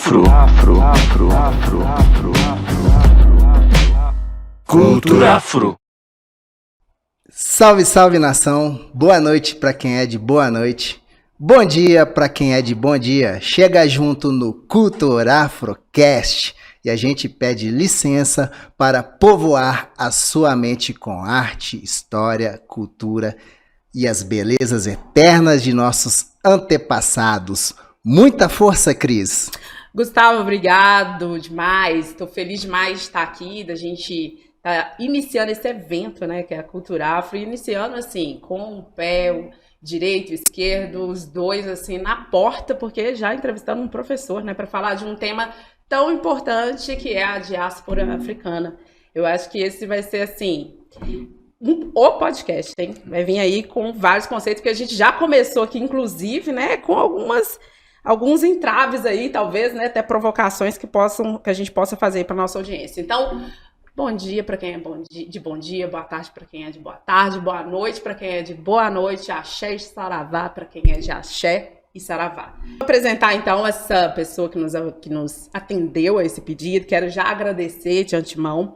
Afro. Cultura Afro. Salve, salve nação. Boa noite para quem é de boa noite. Bom dia para quem é de bom dia. Chega junto no Cultura Afrocast e a gente pede licença para povoar a sua mente com arte, história, cultura e as belezas eternas de nossos antepassados. Muita força, Cris! Gustavo, obrigado demais. Estou feliz demais de estar aqui, da gente tá iniciando esse evento, né, que é a Cultura Afro, iniciando assim, com o pé direito e esquerdo, os dois assim na porta, porque já entrevistando um professor, né, para falar de um tema tão importante que é a diáspora africana. Eu acho que esse vai ser assim o podcast, hein? Vai vir aí com vários conceitos que a gente já começou aqui, inclusive, né, com alguns entraves aí, talvez, né, até provocações que a gente possa fazer para nossa audiência. Então, bom dia para quem é de bom dia, boa tarde para quem é de boa tarde, boa noite para quem é de boa noite, axé e saravá para quem é de axé e saravá. Vou apresentar então essa pessoa que nos atendeu a esse pedido, quero já agradecer de antemão.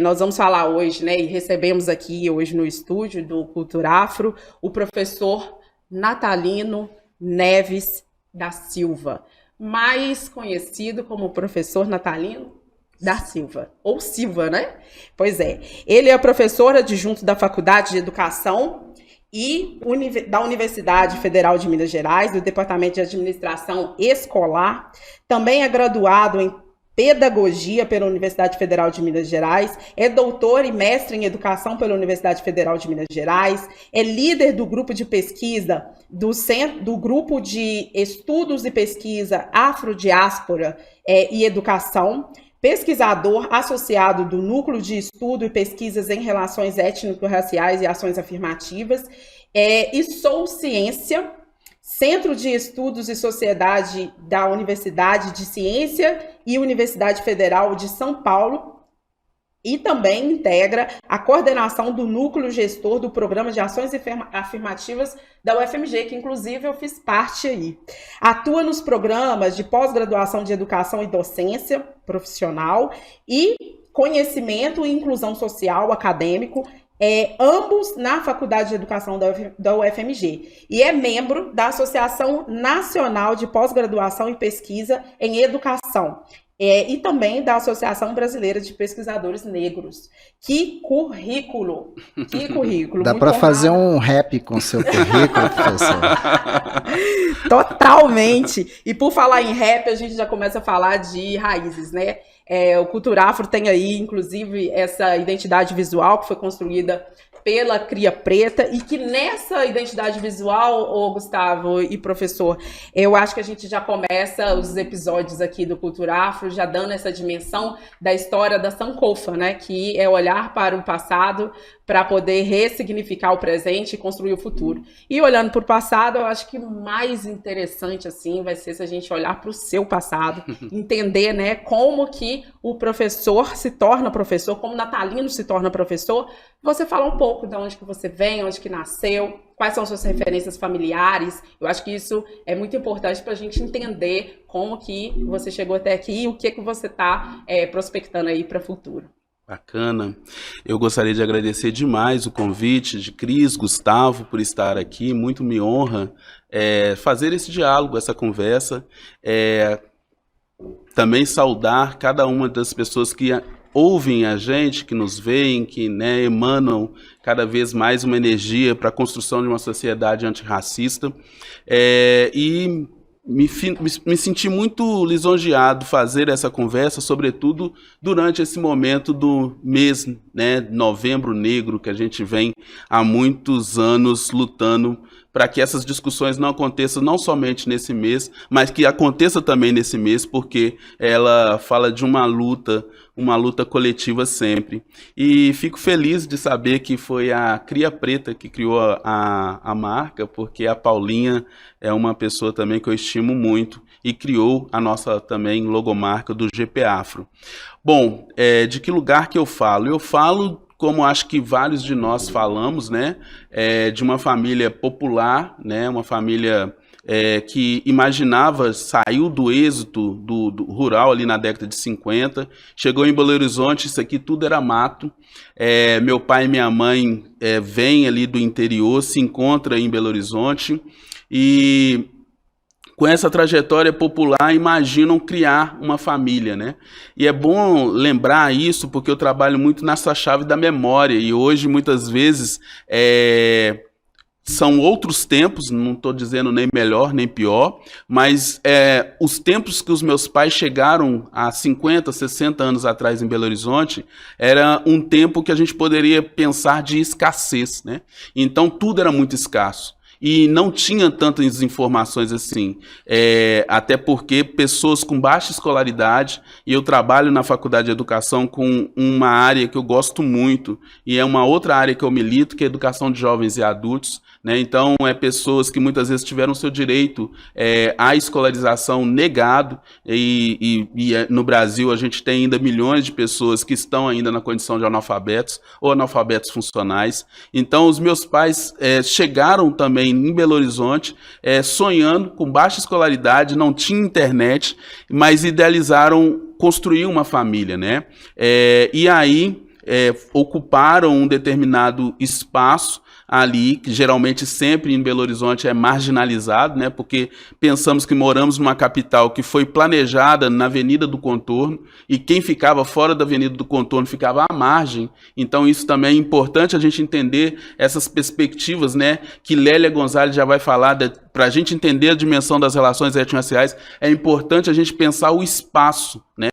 Nós vamos falar hoje, né, e recebemos aqui hoje no estúdio do Cultura Afro o professor Natalino Neves da Silva, mais conhecido como professor Natalino da Silva, ou Silva, né? Pois é. Ele é professor adjunto da Faculdade de Educação e da Universidade Federal de Minas Gerais, do Departamento de Administração Escolar. Também é graduado em Pedagogia pela Universidade Federal de Minas Gerais, é doutor e mestre em Educação pela Universidade Federal de Minas Gerais, é líder do grupo de pesquisa do Grupo de Estudos e Pesquisa Afrodiáspora e Educação, pesquisador associado do Núcleo de Estudo e Pesquisas em Relações Étnico-Raciais e Ações Afirmativas, e Sou Ciência, Centro de Estudos e Sociedade da Universidade de Ciência e Universidade Federal de São Paulo, e também integra a coordenação do núcleo gestor do Programa de Ações Afirmativas da UFMG, que inclusive eu fiz parte aí. Atua nos programas de pós-graduação de Educação e Docência Profissional e Conhecimento e Inclusão Social Acadêmico, ambos na Faculdade de Educação da UFMG, e é membro da Associação Nacional de Pós-Graduação e Pesquisa em Educação, e também da Associação Brasileira de Pesquisadores Negros. Que currículo! Que currículo! Dá para fazer um rap com seu currículo, professor? Totalmente! E por falar em rap, a gente já começa a falar de raízes, né? O Cultura Afro tem aí, inclusive, essa identidade visual que foi construída pela Cria Preta, e que nessa identidade visual, Gustavo e professor, eu acho que a gente já começa os episódios aqui do Cultura Afro já dando essa dimensão da história da Sankofa, né, que é olhar para o passado para poder ressignificar o presente e construir o futuro. E olhando para o passado, eu acho que mais interessante assim vai ser se a gente olhar para o seu passado, entender, né, como que o professor se torna professor, como Natalino se torna professor. Você fala um pouco de onde que você vem, onde que nasceu, quais são suas referências familiares. Eu acho que isso é muito importante para a gente entender como que você chegou até aqui e o que você está prospectando aí para o futuro. Bacana. Eu gostaria de agradecer demais o convite de Cris, Gustavo, por estar aqui. Muito me honra fazer esse diálogo, essa conversa. Também saudar cada uma das pessoas que ouvem a gente, que nos veem, que, né, emanam cada vez mais uma energia para a construção de uma sociedade antirracista. E me senti muito lisonjeado fazer essa conversa, sobretudo durante esse momento do mês, né, Novembro Negro, que a gente vem há muitos anos lutando para que essas discussões não aconteçam não somente nesse mês, mas que aconteça também nesse mês, porque ela fala de uma luta coletiva sempre. E fico feliz de saber que foi a Cria Preta que criou a marca, porque a Paulinha é uma pessoa também que eu estimo muito e criou a nossa também logomarca do GP Afro. Bom, de que lugar que eu falo? Eu falo, como acho que vários de nós falamos, né, de uma família popular, né, uma família que imaginava, saiu do êxito do rural ali na década de 50, chegou em Belo Horizonte, isso aqui tudo era mato. Meu pai e minha mãe vêm ali do interior, se encontram em Belo Horizonte e com essa trajetória popular imaginam criar uma família, né? E é bom lembrar isso porque eu trabalho muito nessa chave da memória e hoje muitas vezes são outros tempos, não estou dizendo nem melhor nem pior, mas os tempos que os meus pais chegaram há 50, 60 anos atrás em Belo Horizonte, era um tempo que a gente poderia pensar de escassez, né? Então tudo era muito escasso. E não tinha tantas informações assim, até porque pessoas com baixa escolaridade, e eu trabalho na Faculdade de Educação com uma área que eu gosto muito, e é uma outra área que eu milito, que é a educação de jovens e adultos, né? Então, pessoas que muitas vezes tiveram seu direito à escolarização negado, e no Brasil a gente tem ainda milhões de pessoas que estão ainda na condição de analfabetos, ou analfabetos funcionais. Então, os meus pais chegaram também em Belo Horizonte, sonhando com baixa escolaridade, não tinha internet, mas idealizaram construir uma família, né? E aí ocuparam um determinado espaço ali, que geralmente sempre em Belo Horizonte é marginalizado, né? Porque pensamos que moramos numa capital que foi planejada na Avenida do Contorno, e quem ficava fora da Avenida do Contorno ficava à margem. Então isso também é importante a gente entender essas perspectivas, né? Que Lélia Gonzalez já vai falar, para a gente entender a dimensão das relações étnico-raciais, é importante a gente pensar o espaço, né?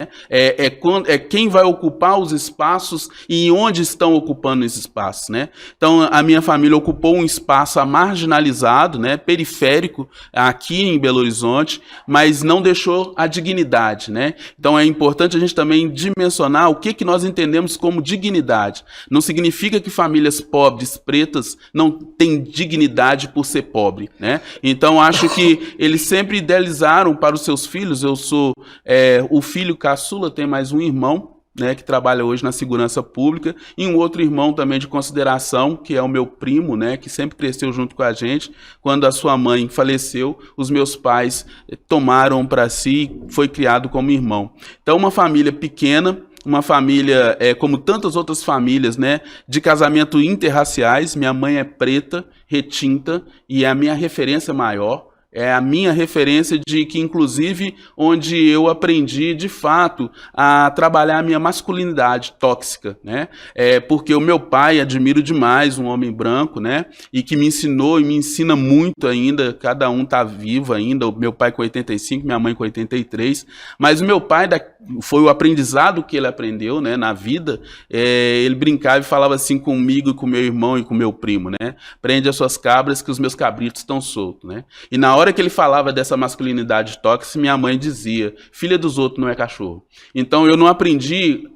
Quem vai ocupar os espaços e onde estão ocupando esses espaços, né? Então a minha família ocupou um espaço marginalizado, né, periférico, aqui em Belo Horizonte, mas não deixou a dignidade, né? Então é importante a gente também dimensionar o que nós entendemos como dignidade. Não significa que famílias pobres, pretas, não têm dignidade por ser pobre, né? Então acho que eles sempre idealizaram para os seus filhos. Eu sou o filho caçula, tem mais um irmão, né, que trabalha hoje na segurança pública, e um outro irmão também de consideração, que é o meu primo, né, que sempre cresceu junto com a gente. Quando a sua mãe faleceu, os meus pais tomaram para si, foi criado como irmão. Então, uma família pequena, uma família, como tantas outras famílias, né, de casamento interraciais. Minha mãe é preta, retinta, e é a minha referência maior. É a minha referência de que, inclusive, onde eu aprendi, de fato, a trabalhar a minha masculinidade tóxica, né? Porque o meu pai, admiro demais, um homem branco, né? E que me ensinou e me ensina muito ainda, cada um está vivo ainda, o meu pai com 85, minha mãe com 83, mas o meu pai, foi o aprendizado que ele aprendeu, né, na vida. Ele brincava e falava assim comigo e com meu irmão e com meu primo, né? Prende as suas cabras que os meus cabritos estão soltos, né? E na hora que ele falava dessa masculinidade tóxica, minha mãe dizia: filha dos outros não é cachorro. Então eu não aprendi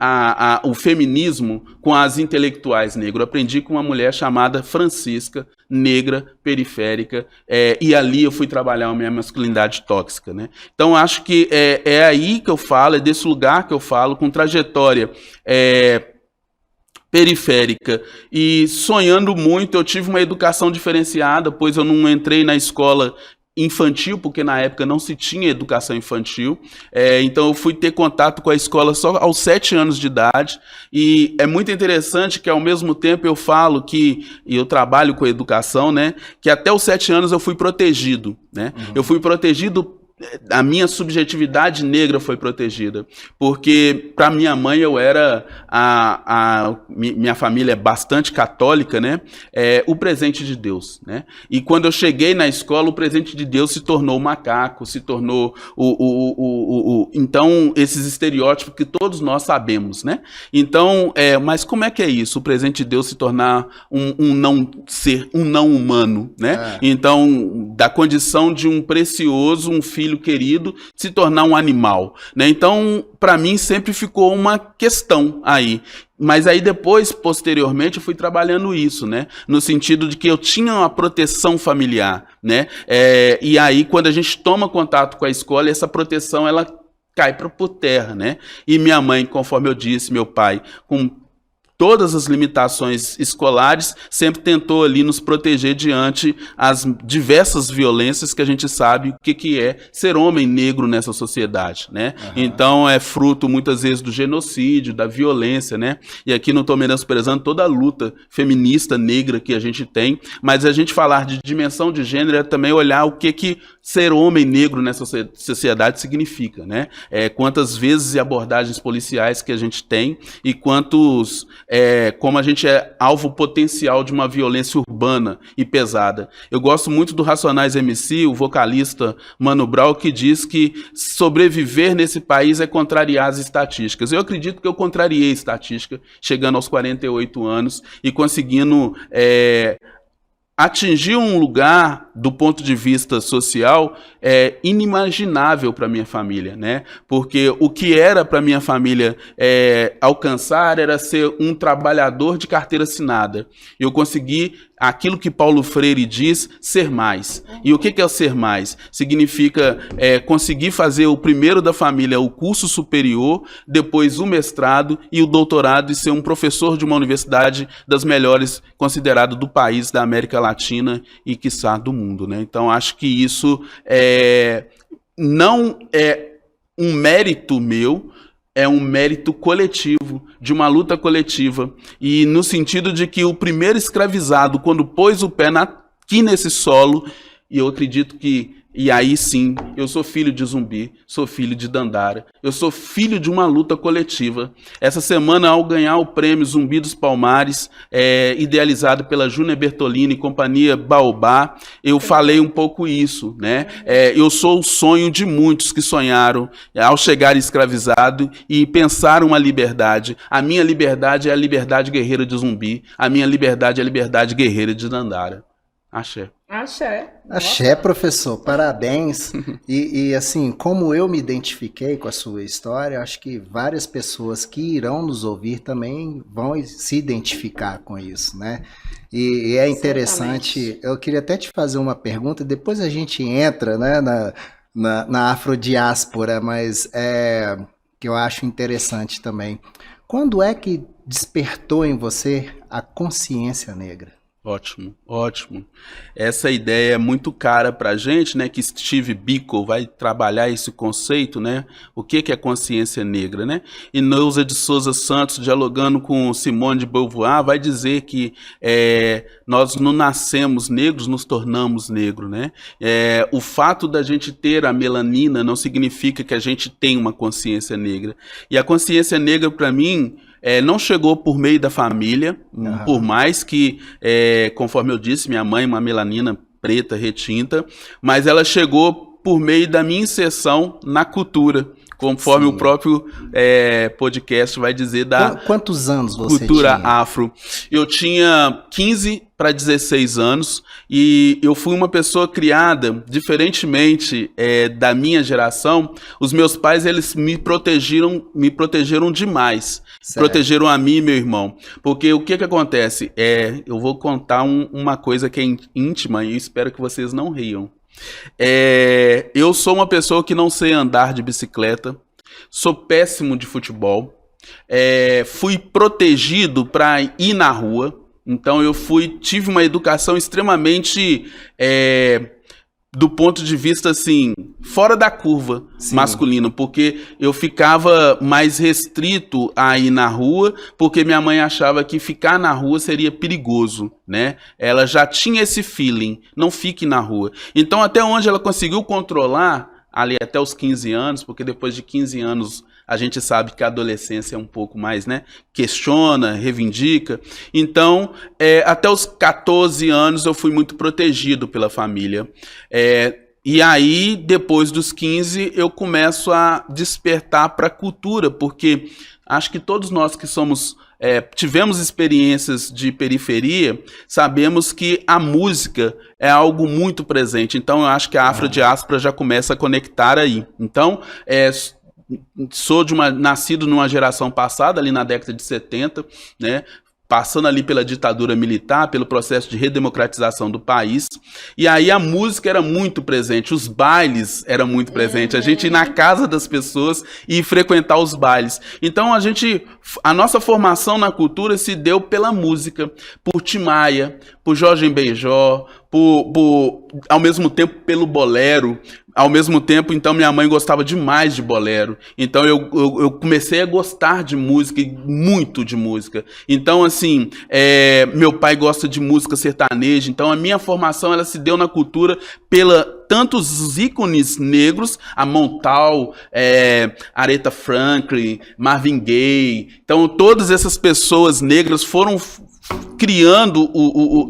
o feminismo com as intelectuais negras, eu aprendi com uma mulher chamada Francisca, negra, periférica, e ali eu fui trabalhar a minha masculinidade tóxica, né? Então acho que é aí que eu falo, é desse lugar que eu falo, com trajetória periférica e sonhando muito. Eu tive uma educação diferenciada, pois eu não entrei na escola infantil, porque na época não se tinha educação infantil, então eu fui ter contato com a escola só aos 7 anos de idade, e é muito interessante que ao mesmo tempo eu falo que, e eu trabalho com educação, né, que até os 7 anos eu fui protegido, né? Uhum. Eu fui protegido, a minha subjetividade negra foi protegida, porque para minha mãe eu era, minha família é bastante católica, né? O presente de Deus, né? E quando eu cheguei na escola, o presente de Deus se tornou o macaco, se tornou então esses estereótipos que todos nós sabemos, né? Então, mas como é que é isso? O presente de Deus se tornar um não ser, um não humano, né? Então, da condição de um precioso, um filho querido, se tornar um animal, né? Então, para mim sempre ficou uma questão aí. Mas aí depois, posteriormente, eu fui trabalhando isso, né? No sentido de que eu tinha uma proteção familiar, né? E aí, quando a gente toma contato com a escola, essa proteção, ela cai por terra, né? E minha mãe, conforme eu disse, meu pai, com todas as limitações escolares, sempre tentou ali nos proteger diante as diversas violências que a gente sabe o que é ser homem negro nessa sociedade, né? Então é fruto muitas vezes do genocídio, da violência, né? E aqui não estou menosprezando toda a luta feminista negra que a gente tem, mas a gente falar de dimensão de gênero é também olhar o que ser homem negro nessa sociedade significa, né? Quantas vezes e abordagens policiais que a gente tem e quantos como a gente é alvo potencial de uma violência urbana e pesada. Eu gosto muito do Racionais MC, o vocalista Mano Brown, que diz que sobreviver nesse país é contrariar as estatísticas. Eu acredito que eu contrariei a estatística, chegando aos 48 anos e conseguindo atingir um lugar, do ponto de vista social, inimaginável para minha família, né? Porque o que era para minha família alcançar era ser um trabalhador de carteira assinada. Eu consegui aquilo que Paulo Freire diz, ser mais. E o que é o ser mais? Significa conseguir fazer o primeiro da família, o curso superior, depois o mestrado e o doutorado, e ser um professor de uma universidade das melhores, considerado do país, da América Latina e, quiçá, do mundo, né? Então, acho que isso não é um mérito meu, é um mérito coletivo, de uma luta coletiva, e no sentido de que o primeiro escravizado, quando pôs o pé aqui nesse solo, e eu acredito que, e aí sim, eu sou filho de Zumbi, sou filho de Dandara, eu sou filho de uma luta coletiva. Essa semana, ao ganhar o prêmio Zumbi dos Palmares, idealizado pela Júnia Bertolini e companhia Baobá, eu falei um pouco isso, né? Eu sou o sonho de muitos que sonharam ao chegar escravizado e pensaram uma liberdade. A minha liberdade é a liberdade guerreira de Zumbi, a minha liberdade é a liberdade guerreira de Dandara. Axé. Axé. Axé, professor, parabéns. E assim, como eu me identifiquei com a sua história, acho que várias pessoas que irão nos ouvir também vão se identificar com isso, né? E é interessante, certamente. Eu queria até te fazer uma pergunta, depois a gente entra, né, na afrodiáspora, mas que eu acho interessante também. Quando é que despertou em você a consciência negra? Ótimo, ótimo. Essa ideia é muito cara para a gente, né? Que Steve Biko vai trabalhar esse conceito, né? O que é consciência negra, né? E Neuza de Souza Santos, dialogando com Simone de Beauvoir, vai dizer que nós não nascemos negros, nos tornamos negros, né? O fato da gente ter a melanina não significa que a gente tem uma consciência negra. E a consciência negra, para mim, não chegou por meio da família, por mais que, conforme eu disse, minha mãe uma melanina preta retinta, mas ela chegou por meio da minha inserção na cultura, conforme Sim. o próprio podcast vai dizer da Quantos anos você cultura tinha? Afro. Eu tinha 15 para 16 anos e eu fui uma pessoa criada, diferentemente da minha geração. Os meus pais, eles me protegeram demais. Certo. Protegeram a mim e meu irmão. Porque o que acontece? Eu vou contar uma coisa que é íntima e eu espero que vocês não riam. Eu sou uma pessoa que não sei andar de bicicleta, sou péssimo de futebol, fui protegido para ir na rua, então eu tive uma educação extremamente do ponto de vista assim, fora da curva Sim. masculino, porque eu ficava mais restrito a ir na rua, porque minha mãe achava que ficar na rua seria perigoso, né? Ela já tinha esse feeling, não fique na rua. Então até onde ela conseguiu controlar, ali até os 15 anos, porque depois de 15 anos a gente sabe que a adolescência é um pouco mais, né? Questiona, reivindica. Então, até os 14 anos eu fui muito protegido pela família. E aí, depois dos 15, eu começo a despertar para a cultura, porque acho que todos nós que somos... tivemos experiências de periferia, sabemos que a música é algo muito presente. Então, eu acho que a afrodiáspora já começa a conectar aí. Então, sou nascido numa geração passada, ali na década de 70, né? passando ali pela ditadura militar, pelo processo de redemocratização do país, e aí a música era muito presente, os bailes eram muito presentes, a gente ir na casa das pessoas e frequentar os bailes. Então a nossa formação na cultura se deu pela música, por Tim Maia, por Jorge Benjor, ao mesmo tempo pelo bolero. Ao mesmo tempo, então, minha mãe gostava demais de bolero. Então, eu comecei a gostar de música, muito de música. Então, assim, meu pai gosta de música sertaneja. Então, a minha formação, ela se deu na cultura pela tantos os ícones negros, a Montal, Aretha Franklin, Marvin Gaye. Então, todas essas pessoas negras foram criando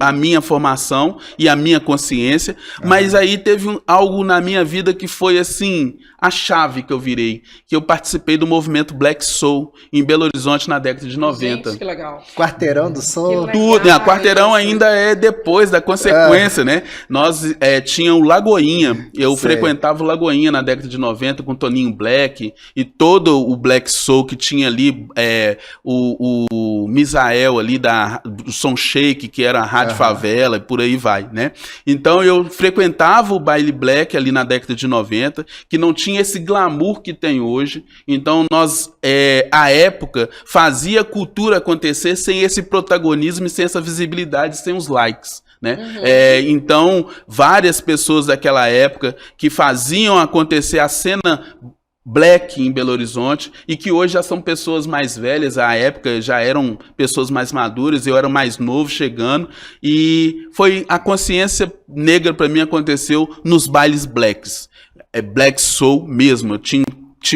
a minha formação e a minha consciência, mas aí teve algo na minha vida que foi assim, a chave que eu virei, que eu participei do movimento Black Soul em Belo Horizonte na década de 90. Gente, que legal. Quarteirão do Soul. Tudo, né? Quarteirão ainda é depois da consequência, né? Nós tinha o Lagoinha, eu frequentava o Lagoinha na década de 90 com Toninho Black e todo o Black Soul que tinha ali, o Misael ali do Som Shake, que era a Rádio Favela, e por aí vai, né? Então eu frequentava o baile black ali na década de 90, que não tinha esse glamour que tem hoje. Então nós, à época, fazia a cultura acontecer sem esse protagonismo e sem essa visibilidade, sem os likes, né? Então várias pessoas daquela época que faziam acontecer a cena black em Belo Horizonte e que hoje já são pessoas mais velhas, à época já eram pessoas mais maduras, eu era mais novo chegando, e foi a consciência negra para mim aconteceu nos bailes blacks, Black Soul mesmo. Eu tinha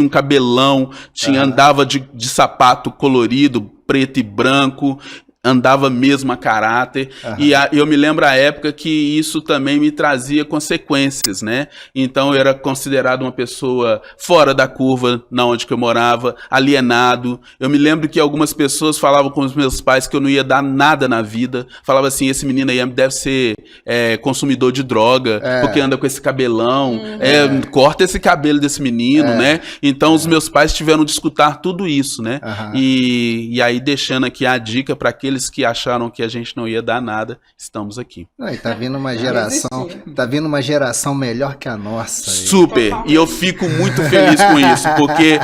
um cabelão, andava de sapato colorido, preto e branco, andava mesmo a caráter, e eu me lembro a época que isso também me trazia consequências, né? Então eu era considerado uma pessoa fora da curva na onde que eu morava, alienado. Eu me lembro que algumas pessoas falavam com os meus pais que eu não ia dar nada na vida, falavam assim, esse menino aí deve ser consumidor de droga, porque anda com esse cabelão, corta esse cabelo desse menino, né? Então os meus pais tiveram de escutar tudo isso, né? E aí deixando aqui a dica para aqueles que acharam que a gente não ia dar nada, estamos aqui. Tá vindo uma geração melhor que a nossa. Super, e eu fico muito feliz com isso, porque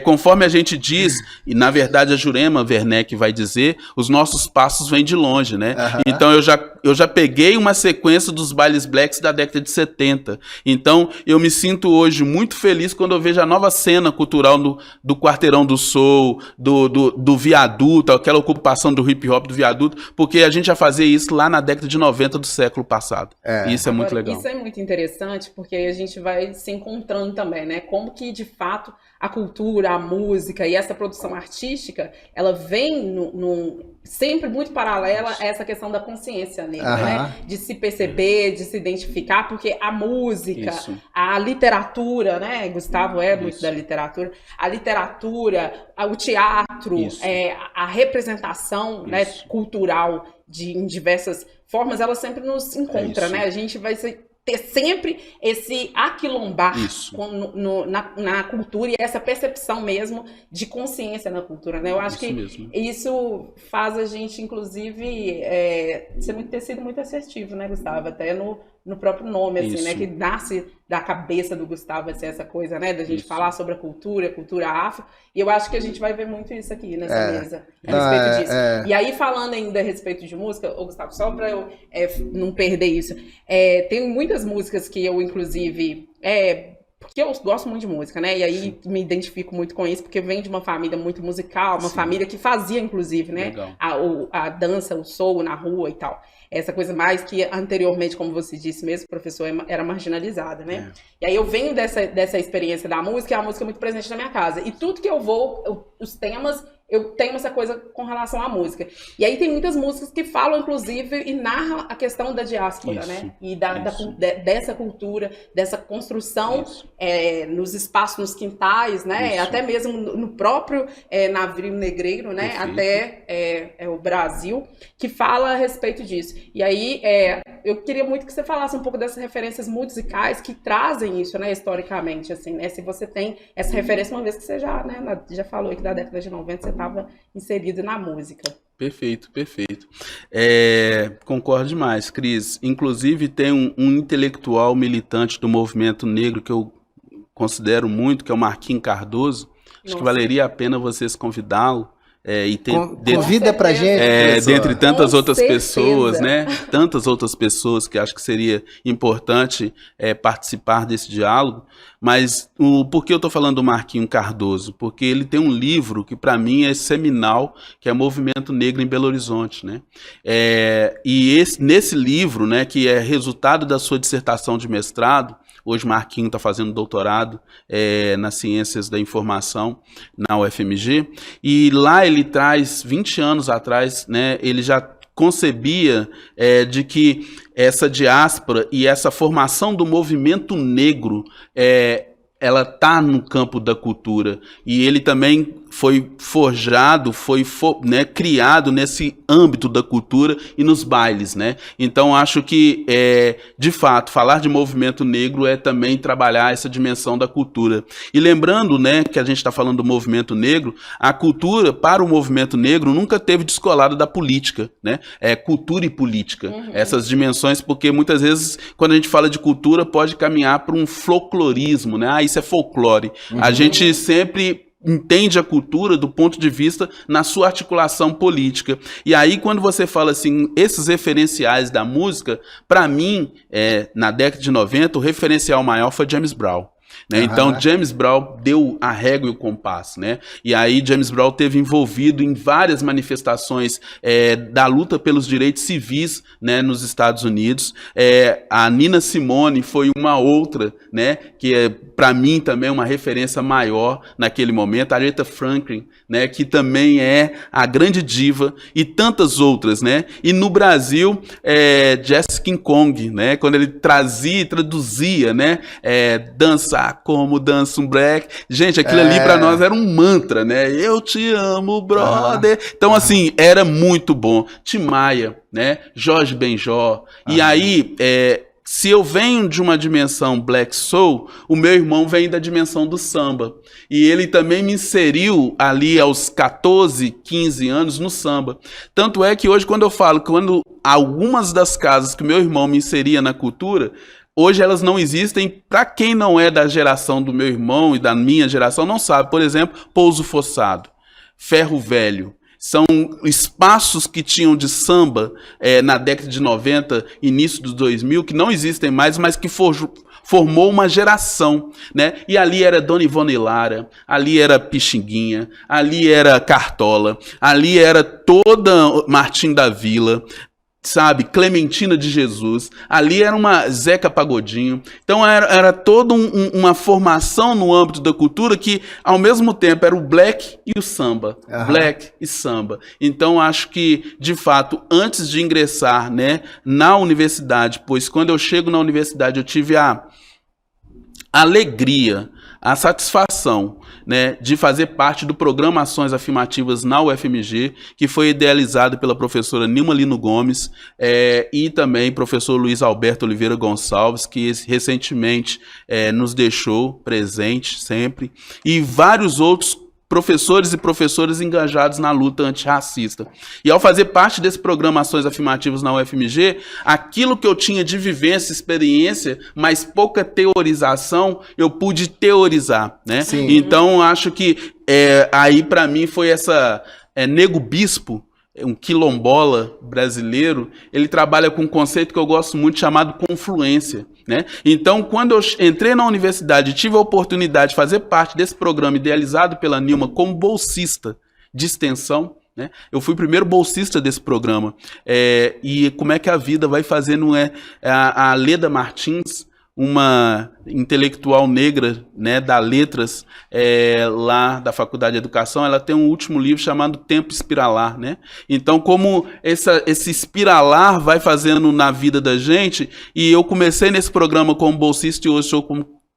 conforme a gente diz, e na verdade a Jurema Werneck vai dizer, os nossos passos vêm de longe, né? Então eu já peguei uma sequência dos bailes blacks da década de 70, então eu me sinto hoje muito feliz quando eu vejo a nova cena cultural do Quarteirão do Soul, do Viaduto, aquela ocupação do hip hop do Viaduto, porque a gente já fazia isso lá na década de 90 do século passado. E isso é muito legal. Isso é muito interessante, porque aí a gente vai se encontrando também, né? Como que, de fato, a cultura, a música e essa produção artística, ela vem sempre muito paralela a essa questão da consciência negra, né? De se perceber, de se identificar, porque a música, a literatura, né? Gustavo muito da literatura, a literatura, o teatro, a representação, né, cultural em diversas formas, ela sempre nos encontra, né? A gente vai ter sempre esse aquilombar na cultura e essa percepção mesmo de consciência na cultura, né? Eu acho que isso faz a gente, inclusive, ter sido muito assertivo, né, Gustavo? Até no próprio nome, assim, né? Que nasce da cabeça do Gustavo, assim, essa coisa, né? Da gente falar sobre a cultura afro. E eu acho que a gente vai ver muito isso aqui nessa mesa, a respeito disso. E aí, falando ainda a respeito de música, Gustavo, só para eu não perder isso, tem muitas músicas que eu, inclusive, porque eu gosto muito de música, né? E aí me identifico muito com isso, porque vem de uma família muito musical, uma família que fazia, inclusive, né? A dança, o soul na rua e tal. Essa coisa mais que anteriormente, como você disse mesmo, professor, era marginalizada, né? E aí eu venho dessa experiência da música, e a música é muito presente na minha casa. E tudo que eu vou, os temas, eu tenho essa coisa com relação à música. E aí tem muitas músicas que falam, inclusive, e narram a questão da diáspora, né? E dessa cultura, dessa construção nos espaços, nos quintais, né? Até mesmo no próprio navio negreiro, né? Até o Brasil, que fala a respeito disso. E aí eu queria muito que você falasse um pouco dessas referências musicais que trazem isso, né? Historicamente, assim, né? Se você tem essa referência, uma vez que você já falou aí que da década de 90 você estava inserido na música. Perfeito, perfeito. Concordo demais, Cris. Inclusive tem um intelectual militante do movimento negro que eu considero muito, que é o Marquinhos Cardoso. Acho que valeria a pena vocês convidá-lo. Convida pra gente. Dentre tantas outras certeza. pessoas, né? Tantas outras pessoas que acho que seria importante participar desse diálogo. Mas por que eu estou falando do Marquinhos Cardoso? Porque ele tem um livro que para mim é seminal, que é Movimento Negro em Belo Horizonte, né? Nesse livro, né, que é resultado da sua dissertação de mestrado, hoje Marquinhos está fazendo doutorado nas ciências da informação na UFMG, e lá ele traz, 20 anos atrás, né, ele já concebia de que essa diáspora e essa formação do movimento negro ela está no campo da cultura, e ele também foi forjado, criado nesse âmbito da cultura e nos bailes, né? Então acho que, de fato, falar de movimento negro é também trabalhar essa dimensão da cultura. E lembrando, né, que a gente está falando do movimento negro, a cultura para o movimento negro nunca teve descolada da política, né? Cultura e política, essas dimensões, porque muitas vezes quando a gente fala de cultura pode caminhar para um folclorismo, né? Isso é folclore. A gente sempre entende a cultura do ponto de vista na sua articulação política. E aí, quando você fala assim, esses referenciais da música, para mim, na década de 90, o referencial maior foi James Brown. Né? Então, James Brown deu a régua e o compasso, né? E aí James Brown teve envolvido em várias manifestações da luta pelos direitos civis, né, nos Estados Unidos. A Nina Simone foi uma outra, né, que para mim também é uma referência maior naquele momento. A Aretha Franklin, né, que também é a grande diva, e tantas outras, né? E no Brasil, Jesse King Kong, né, quando ele trazia e traduzia, né, dançar como dança um black. Gente, aquilo ali pra nós era um mantra, né? Eu te amo, brother. Então, assim, era muito bom. Tim Maia, né? Jorge Benjor. E aí, se eu venho de uma dimensão black soul, o meu irmão vem da dimensão do samba. E ele também me inseriu ali aos 14, 15 anos no samba. Tanto é que hoje, quando eu falo, quando algumas das casas que meu irmão me inseria na cultura, hoje elas não existem. Para quem não é da geração do meu irmão e da minha geração, não sabe. Por exemplo, Pouso Forçado, Ferro Velho. São espaços que tinham de samba na década de 90, início dos 2000, que não existem mais, mas que formou uma geração, né? E ali era Dona Ivone Lara, ali era Pixinguinha, ali era Cartola, ali era toda Martim da Vila, sabe, Clementina de Jesus, ali era uma Zeca Pagodinho. Então era toda uma formação no âmbito da cultura que, ao mesmo tempo, era o black e o samba. Black e samba. Então, acho que, de fato, antes de ingressar, né, na universidade, pois quando eu chego na universidade eu tive a alegria, a satisfação, né, de fazer parte do programa Ações Afirmativas na UFMG, que foi idealizado pela professora Nilma Lino Gomes e também professor Luiz Alberto Oliveira Gonçalves, que recentemente nos deixou presente sempre, e vários outros professores e professoras engajados na luta antirracista. E ao fazer parte desse programa Ações Afirmativas na UFMG, aquilo que eu tinha de vivência, experiência, mas pouca teorização, eu pude teorizar, né? Sim. Então, acho que aí para mim foi essa Nego Bispo, um quilombola brasileiro, ele trabalha com um conceito que eu gosto muito chamado confluência, né? Então, quando eu entrei na universidade e tive a oportunidade de fazer parte desse programa idealizado pela Nilma como bolsista de extensão, né? Eu fui o primeiro bolsista desse programa. E como é que a vida vai fazendo a Leda Martins, uma intelectual negra, né, da Letras, lá da Faculdade de Educação, ela tem um último livro chamado Tempo Espiralar, né? Então, como esse espiralar vai fazendo na vida da gente, e eu comecei nesse programa como bolsista e hoje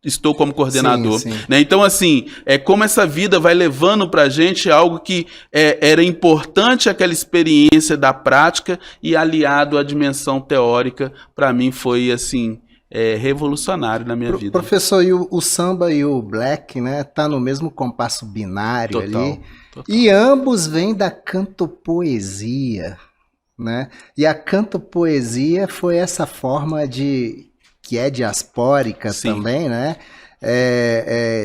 estou como coordenador. Sim, sim. Né? Então, assim, como essa vida vai levando pra gente algo que era importante, aquela experiência da prática, e aliado à dimensão teórica, para mim foi, assim, revolucionário na minha vida. Professor, e o samba e o black, né, tá no mesmo compasso binário Total, ali. E ambos vêm da cantopoesia, né? E a cantopoesia foi essa forma que é diaspórica também, né?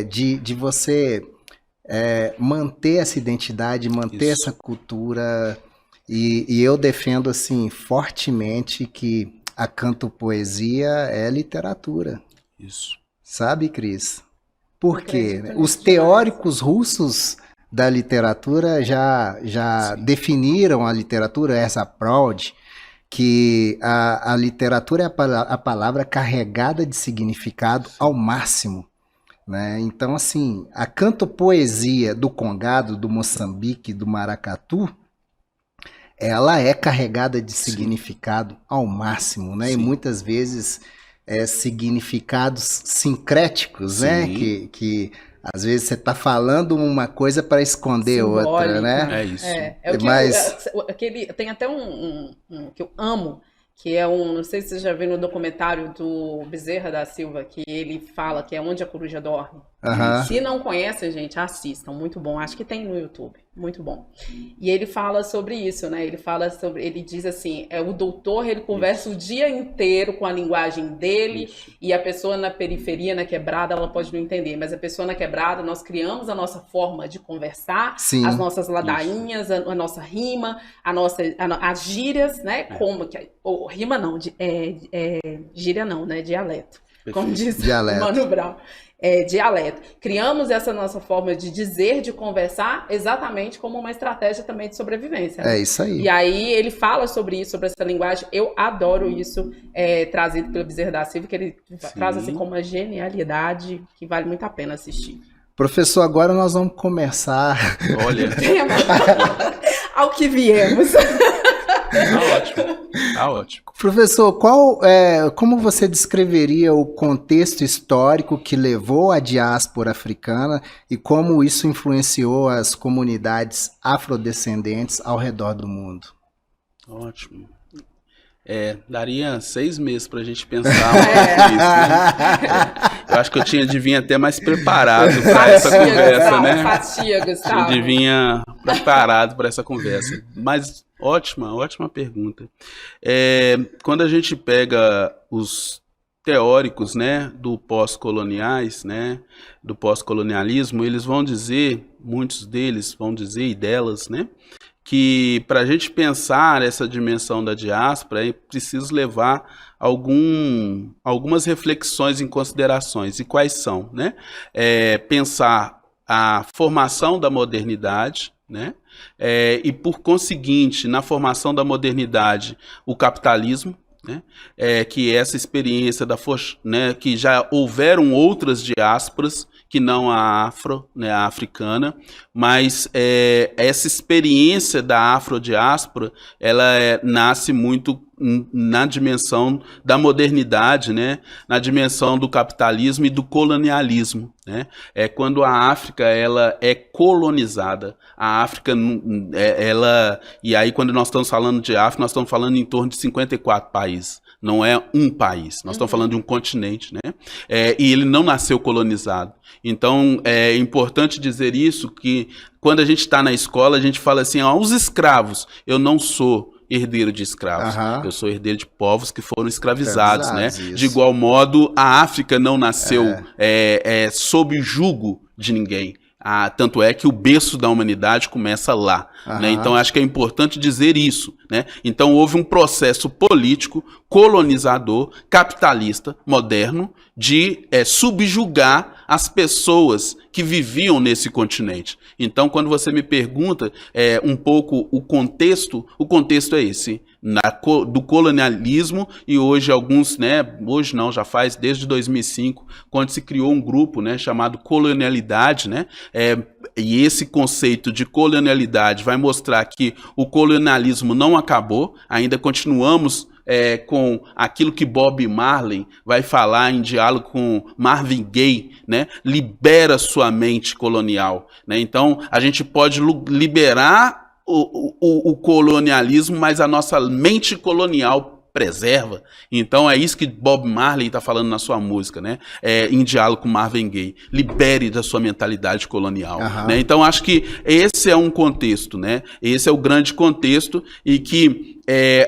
De você manter essa identidade, manter essa cultura. E eu defendo assim fortemente que a cantopoesia é literatura. Isso. Sabe, Cris? Por quê? Os teóricos russos da literatura já definiram a literatura, essa Proud, que a literatura é a palavra carregada de significado ao máximo, né? Então, assim, a cantopoesia do Congado, do Moçambique, do Maracatu, ela é carregada de significado ao máximo, né? E muitas vezes significados sincréticos, né? Que às vezes você está falando uma coisa para esconder Simbólico, outra, né? É isso. Mas tem até um que eu amo, que é não sei se você já viu no documentário do Bezerra da Silva, que ele fala que é Onde a Coruja Dorme. Se não conhecem, gente, assistam, muito bom. Acho que tem no YouTube, muito bom. E ele fala sobre isso, né? Ele diz assim, o doutor, ele conversa o dia inteiro com a linguagem dele, e a pessoa na periferia, na quebrada, ela pode não entender, mas a pessoa na quebrada, nós criamos a nossa forma de conversar, as nossas ladainhas, a nossa rima, as gírias, né? Como que rima não, gíria não, né? Dialeto. Como diz o Mano Brown. Dialeto. Criamos essa nossa forma de dizer, de conversar, exatamente como uma estratégia também de sobrevivência. Né? É isso aí. E aí ele fala sobre isso, sobre essa linguagem. Eu adoro isso, trazido pelo Bezerra da Silva, que ele traz assim com uma genialidade que vale muito a pena assistir. Professor, agora nós vamos começar. Olha. Ao que viemos. Tá ótimo. Tá ótimo. Professor, como você descreveria o contexto histórico que levou a diáspora africana e como isso influenciou as comunidades afrodescendentes ao redor do mundo? Ótimo. Daria 6 meses para a gente pensar nisso, né? Eu acho que eu tinha de vir até mais preparado para essa conversa, né? Eu de vinha preparado para essa conversa. Mas ótima pergunta. Quando a gente pega os teóricos, né, do pós-coloniais, né, do pós-colonialismo, eles vão dizer, muitos deles vão dizer, e delas, né, que para a gente pensar essa dimensão da diáspora é preciso levar algumas reflexões em considerações. E quais são? Né? Pensar a formação da modernidade, né? E por conseguinte, na formação da modernidade, o capitalismo, né? Que essa experiência né? Que já houveram outras diásporas que não a afro, né, a africana, mas essa experiência da afrodiáspora, ela nasce muito na dimensão da modernidade, né, na dimensão do capitalismo e do colonialismo, né? Quando a África ela é colonizada, a África e aí quando nós estamos falando de África, nós estamos falando em torno de 54 países. Não é um país, nós estamos falando de um continente, né? E ele não nasceu colonizado. Então, é importante dizer isso, que quando a gente está na escola, a gente fala assim, os escravos, eu não sou herdeiro de escravos, eu sou herdeiro de povos que foram escravizados, né? Isso. De igual modo, a África não nasceu sob jugo de ninguém. Tanto é que o berço da humanidade começa lá. Né? Então, acho que é importante dizer isso. Né? Então, houve um processo político, colonizador, capitalista, moderno, de subjugar as pessoas que viviam nesse continente. Então, quando você me pergunta um pouco o contexto é esse. Do colonialismo, e hoje alguns, né, hoje não, já faz desde 2005, quando se criou um grupo, né, chamado Colonialidade, né, e esse conceito de colonialidade vai mostrar que o colonialismo não acabou, ainda continuamos com aquilo que Bob Marley vai falar em diálogo com Marvin Gaye, né, libera sua mente colonial, né, então a gente pode liberar o colonialismo, mas a nossa mente colonial preserva. Então é isso que Bob Marley está falando na sua música, né? Em diálogo com Marvin Gaye. Libere da sua mentalidade colonial. Né? Então acho que esse é um contexto, né? Esse é o grande contexto e que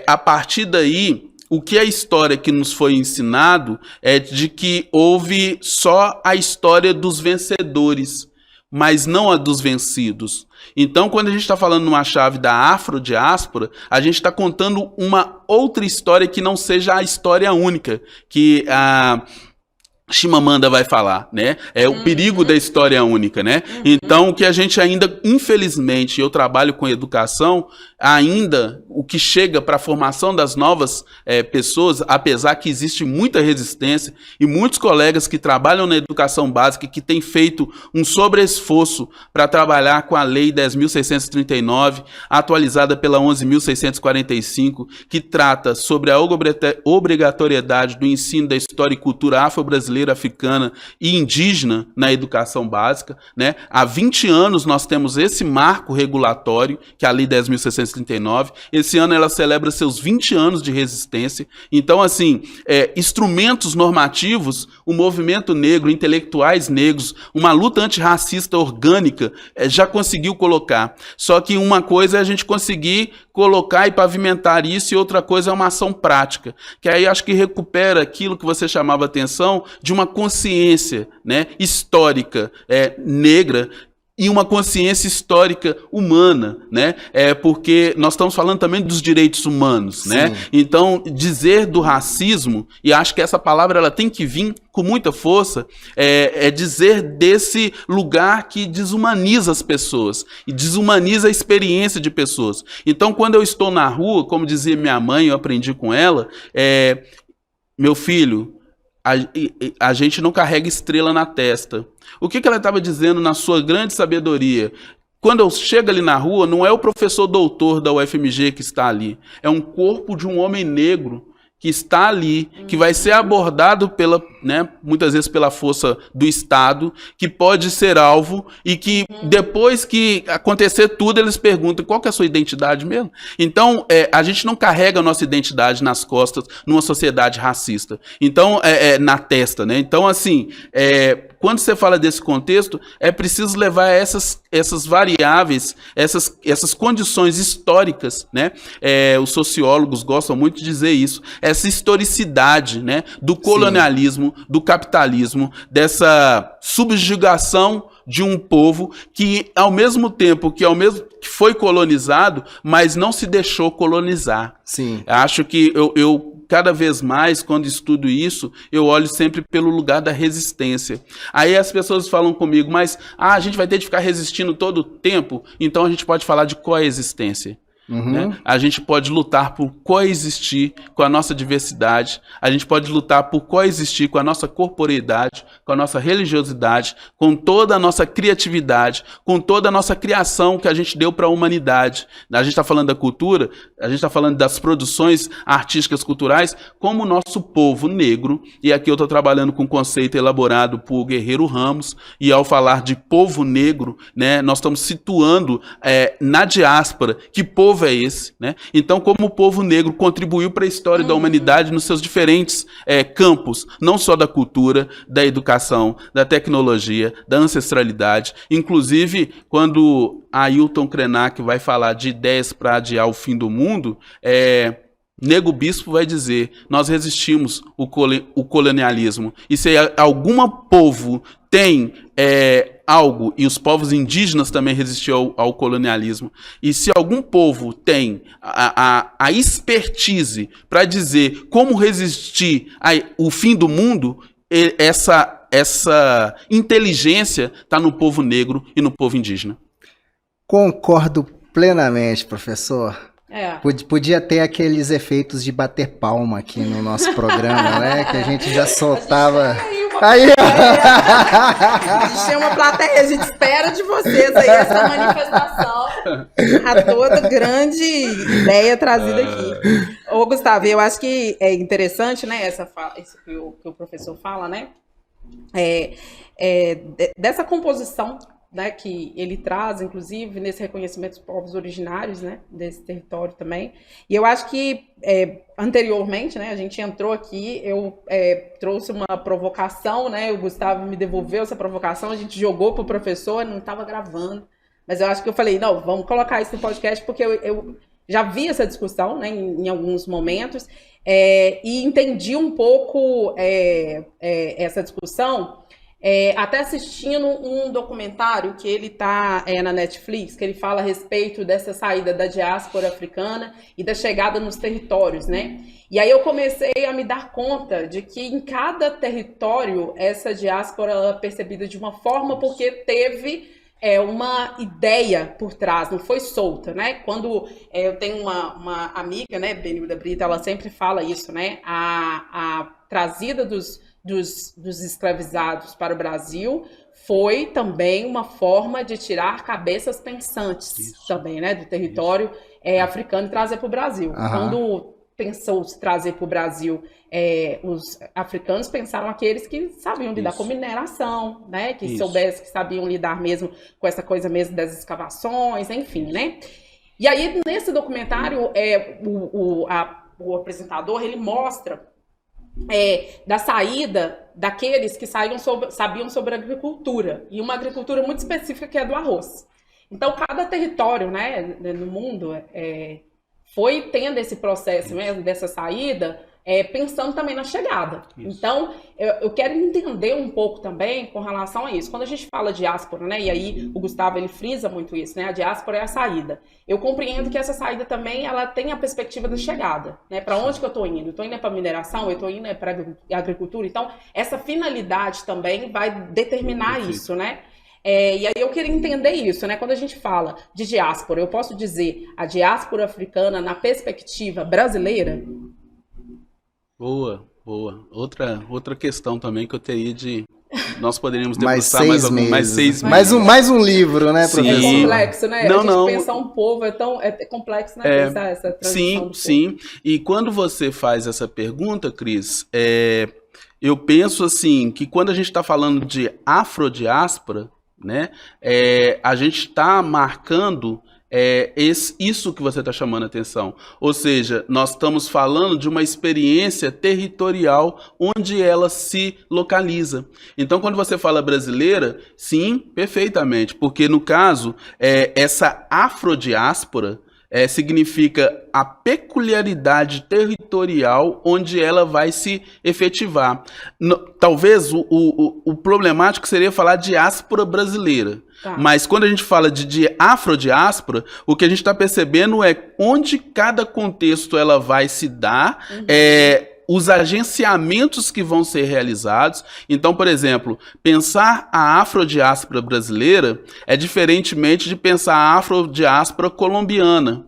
a partir daí o que a história que nos foi ensinado é de que houve só a história dos vencedores, mas não a dos vencidos. Então, quando a gente está falando numa chave da afrodiáspora, a gente está contando uma outra história que não seja a história única, que a Chimamanda vai falar, né? É o perigo da história única, né? Então, o que a gente ainda, infelizmente, eu trabalho com educação, ainda o que chega para a formação das novas pessoas, apesar que existe muita resistência e muitos colegas que trabalham na educação básica que têm feito um sobreesforço para trabalhar com a Lei 10.639, atualizada pela 11.645, que trata sobre a obrigatoriedade do ensino da história e cultura afro-brasileira, africana e indígena na educação básica, né? Há 20 anos nós temos esse marco regulatório, que é a Lei 10.639. Esse ano ela celebra seus 20 anos de resistência. Então, assim, instrumentos normativos, o movimento negro, intelectuais negros, uma luta antirracista orgânica já conseguiu colocar. Só que uma coisa é a gente conseguir colocar e pavimentar isso e outra coisa é uma ação prática. Que aí acho que recupera aquilo que você chamava atenção de uma consciência, né, histórica negra e uma consciência histórica humana, né? Porque nós estamos falando também dos direitos humanos, né? Então, dizer do racismo, e acho que essa palavra ela tem que vir com muita força, é dizer desse lugar que desumaniza as pessoas e desumaniza a experiência de pessoas. Então, quando eu estou na rua, como dizia minha mãe, eu aprendi com ela, meu filho, a gente não carrega estrela na testa. O que ela estava dizendo na sua grande sabedoria? Quando eu chego ali na rua, não é o professor doutor da UFMG que está ali. É um corpo de um homem negro que está ali, que vai ser abordado muitas vezes pela força do Estado, que pode ser alvo e que depois que acontecer tudo, eles perguntam qual que é a sua identidade mesmo. Então, a gente não carrega a nossa identidade nas costas numa sociedade racista. Então, na testa, né? Então, assim, quando você fala desse contexto, é preciso levar essas variáveis, essas condições históricas, né? Os sociólogos gostam muito de dizer isso, essa historicidade, né, do colonialismo, do capitalismo, dessa subjugação de um povo que, ao mesmo tempo que foi colonizado, mas não se deixou colonizar. Sim. Acho que eu cada vez mais, quando estudo isso, eu olho sempre pelo lugar da resistência. Aí as pessoas falam comigo, mas a gente vai ter de ficar resistindo todo o tempo, então a gente pode falar de coexistência. Né? A gente pode lutar por coexistir com a nossa diversidade, a gente pode lutar por coexistir com a nossa corporeidade, com a nossa religiosidade, com toda a nossa criatividade, com toda a nossa criação que a gente deu para a humanidade. A gente está falando da cultura, a gente está falando das produções artísticas culturais, como o nosso povo negro, e aqui eu estou trabalhando com um conceito elaborado por Guerreiro Ramos, e ao falar de povo negro, né, nós estamos situando na diáspora que povo é esse, né? Então, como o povo negro contribuiu para a história da humanidade nos seus diferentes campos, não só da cultura, da educação, da tecnologia, da ancestralidade. Inclusive, quando Ailton Krenak vai falar de ideias para adiar o fim do mundo, Nego Bispo vai dizer, nós resistimos o colonialismo. E se algum povo tem algo, e os povos indígenas também resistiram ao colonialismo, e se algum povo tem a expertise para dizer como resistir ao fim do mundo, essa inteligência está no povo negro e no povo indígena. Concordo plenamente, professor. Podia ter aqueles efeitos de bater palma aqui no nosso programa, né? Que a gente já soltava. Aí, a gente tem uma plateia, a gente espera de vocês aí essa manifestação. A toda grande ideia trazida aqui. Ô, Gustavo, eu acho que é interessante, né? Isso que o professor fala, né? Dessa composição né, que ele traz, inclusive, nesse reconhecimento dos povos originários, né, desse território também. E eu acho que, anteriormente, né, a gente entrou aqui, eu trouxe uma provocação, né, o Gustavo me devolveu essa provocação, a gente jogou para o professor, não estava gravando, mas eu acho que eu falei, não, vamos colocar isso no podcast, porque eu já vi essa discussão, né, em alguns momentos, e entendi um pouco essa discussão, até assistindo um documentário que ele está na Netflix, que ele fala a respeito dessa saída da diáspora africana e da chegada nos territórios, né? E aí eu comecei a me dar conta de que em cada território essa diáspora é percebida de uma forma porque teve uma ideia por trás, não foi solta, né? Quando eu tenho uma amiga, né, Benilda Brito, ela sempre fala isso, né? A trazida dos escravizados para o Brasil foi também uma forma de tirar cabeças pensantes também, né, do território africano e trazer para o Brasil. Quando pensou se trazer para o Brasil, os africanos pensaram aqueles que sabiam lidar com mineração, né, que soubessem, que sabiam lidar mesmo com essa coisa mesmo das escavações, enfim, né. E aí, nesse documentário, o apresentador, ele mostra da saída daqueles que sabiam sobre a agricultura, e uma agricultura muito específica que é do arroz. Então, cada território, né, no mundo foi tendo esse processo mesmo, dessa saída, pensando também na chegada. Isso. Então, eu quero entender um pouco também com relação a isso. Quando a gente fala diáspora, né, e aí o Gustavo, ele frisa muito isso, né, a diáspora é a saída. Eu compreendo que essa saída também, ela tem a perspectiva da chegada, né, para onde que eu estou indo? Eu estou indo para mineração, eu estou indo para agricultura, então essa finalidade também vai determinar isso, né? E aí eu queria entender isso, né? Quando a gente fala de diáspora, eu posso dizer a diáspora africana na perspectiva brasileira? Boa. Outra questão também que eu teria nós poderíamos debruçar mais 6 meses. Mais um livro, né, professor? É complexo, né? A gente pensar um povo é complexo, né? Pensar essa transição sim. E quando você faz essa pergunta, Cris, eu penso assim, que quando a gente está falando de afrodiáspora, né, a gente está marcando isso que você está chamando a atenção. Ou seja, nós estamos falando de uma experiência territorial onde ela se localiza. Então, quando você fala brasileira, sim, perfeitamente, porque no caso, essa afrodiáspora significa a peculiaridade territorial onde ela vai se efetivar. Talvez o problemático seria falar diáspora brasileira. Tá. Mas quando a gente fala de afrodiáspora, o que a gente está percebendo é onde cada contexto ela vai se dar, os agenciamentos que vão ser realizados. Então, por exemplo, pensar a afrodiáspora brasileira é diferentemente de pensar a afrodiáspora colombiana.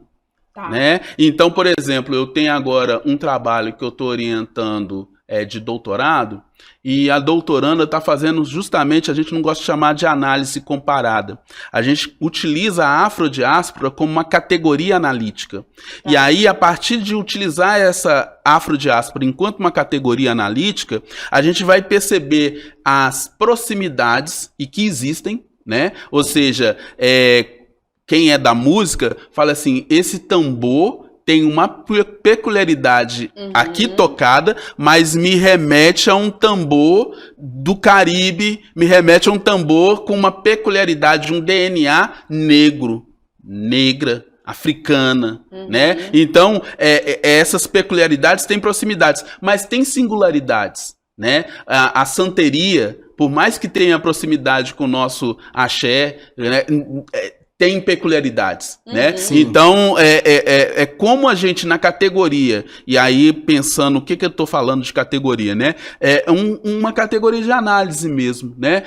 Tá. Né? Então, por exemplo, eu tenho agora um trabalho que eu estou orientando de doutorado, e a doutoranda está fazendo justamente, a gente não gosta de chamar de análise comparada. A gente utiliza a afrodiáspora como uma categoria analítica. Tá. E aí, a partir de utilizar essa afrodiáspora enquanto uma categoria analítica, a gente vai perceber as proximidades e que existem, né? Ou seja, quem é da música fala assim, esse tambor tem uma peculiaridade aqui tocada, mas me remete a um tambor do Caribe, me remete a um tambor com uma peculiaridade, um DNA negra, africana, né? Então, essas peculiaridades têm proximidades, mas tem singularidades, né? A santeria, por mais que tenha proximidade com o nosso axé, né? Tem peculiaridades, né? Sim. Então, como a gente na categoria, e aí pensando o que eu estou falando de categoria, né? Uma categoria de análise mesmo, né?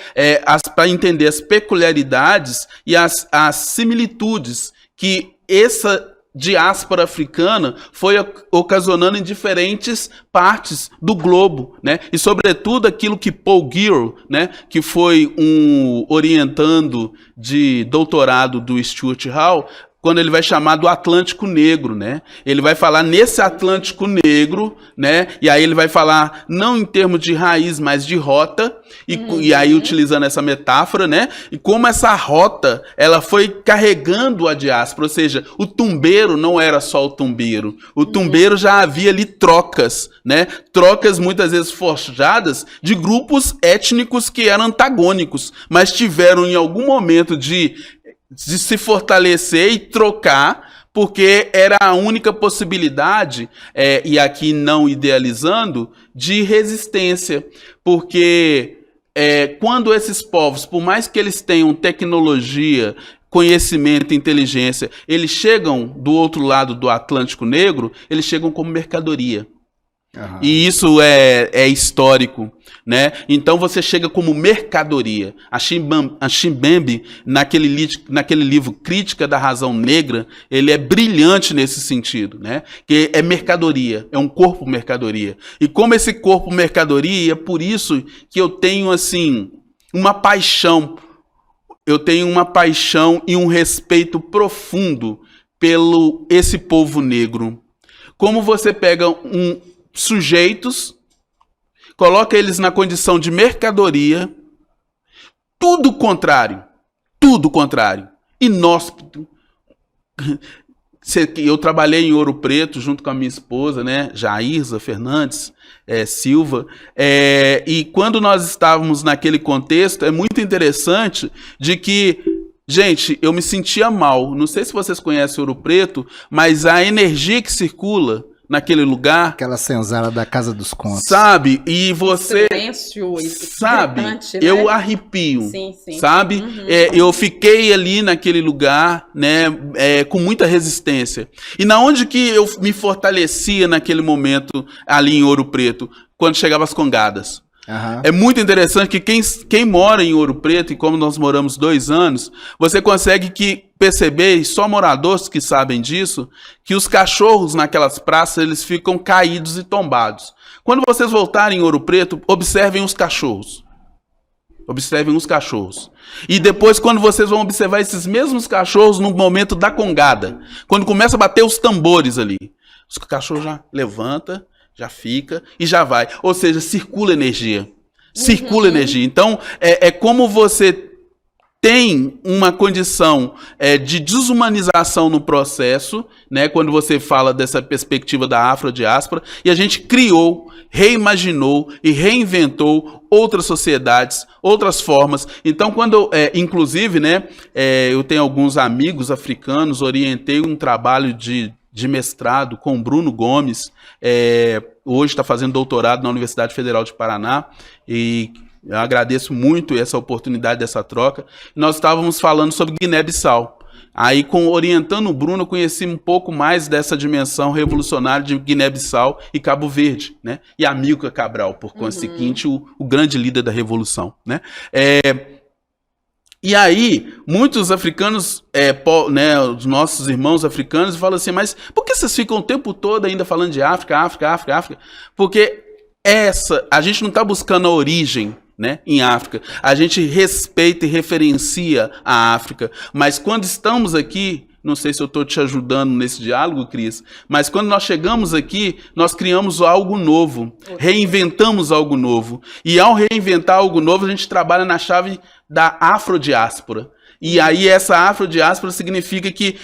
Para entender as peculiaridades e as similitudes que essa diáspora africana foi ocasionando em diferentes partes do globo, né? E sobretudo aquilo que Paul Giroux, né, que foi um orientando de doutorado do Stuart Hall, quando ele vai chamar do Atlântico Negro, né? Ele vai falar nesse Atlântico Negro, né? E aí ele vai falar não em termos de raiz, mas de rota, e aí utilizando essa metáfora, né? E como essa rota, ela foi carregando a diáspora, ou seja, o tumbeiro não era só o tumbeiro. O tumbeiro já havia ali trocas, né? Trocas muitas vezes forjadas de grupos étnicos que eram antagônicos, mas tiveram em algum momento de se fortalecer e trocar, porque era a única possibilidade, e aqui não idealizando, de resistência. Porque quando esses povos, por mais que eles tenham tecnologia, conhecimento, inteligência, eles chegam do outro lado do Atlântico Negro, eles chegam como mercadoria. Uhum. E isso é histórico, né? Então você chega como mercadoria. A Chimbembe, naquele livro Crítica da Razão Negra, ele é brilhante nesse sentido, né? Que é mercadoria, é um corpo mercadoria. E como esse corpo mercadoria, é por isso que eu tenho assim uma paixão. Eu tenho uma paixão e um respeito profundo pelo esse povo negro. Como você pega sujeitos, coloca eles na condição de mercadoria, tudo contrário, inóspito. Eu trabalhei em Ouro Preto junto com a minha esposa, né, Jairza Fernandes Silva, e quando nós estávamos naquele contexto, é muito interessante de que, gente, eu me sentia mal. Não sei se vocês conhecem Ouro Preto, mas a energia que circula naquele lugar. Aquela senzala da Casa dos Contos. Sabe? E você... Silêncio, sabe? Né? Eu arrepio. Sim, sim. Sabe? Uhum. Eu fiquei ali naquele lugar, né? Com muita resistência. E na onde que eu me fortalecia naquele momento ali em Ouro Preto? Quando chegava as congadas. Uhum. É muito interessante que quem mora em Ouro Preto, e como nós moramos 2 anos, você consegue perceber, e só moradores que sabem disso, que os cachorros naquelas praças, eles ficam caídos e tombados. Quando vocês voltarem em Ouro Preto, observem os cachorros. Observem os cachorros. E depois, quando vocês vão observar esses mesmos cachorros no momento da congada, quando começa a bater os tambores ali, os cachorros já levantam, já fica e já vai. Ou seja, circula energia. Circula energia. Então, é como você tem uma condição de desumanização no processo, né, quando você fala dessa perspectiva da afrodiáspora, e a gente criou, reimaginou e reinventou outras sociedades, outras formas. Então, inclusive, né, eu tenho alguns amigos africanos, orientei um trabalho de mestrado com o Bruno Gomes, hoje está fazendo doutorado na Universidade Federal de Paraná, e eu agradeço muito essa oportunidade dessa troca. Nós estávamos falando sobre Guiné-Bissau. Aí, orientando o Bruno, eu conheci um pouco mais dessa dimensão revolucionária de Guiné-Bissau e Cabo Verde, né? E Amílcar Cabral, por conseguinte, o grande líder da revolução, né? E aí, muitos africanos, né, os nossos irmãos africanos, falam assim, mas por que vocês ficam o tempo todo ainda falando de África, África, África, África? Porque a gente não está buscando a origem, né, em África. A gente respeita e referencia a África. Mas quando estamos aqui, não sei se eu estou te ajudando nesse diálogo, Cris, mas quando nós chegamos aqui, nós criamos algo novo, reinventamos algo novo. E ao reinventar algo novo, a gente trabalha na chave da afrodiáspora. E aí essa afrodiáspora significa que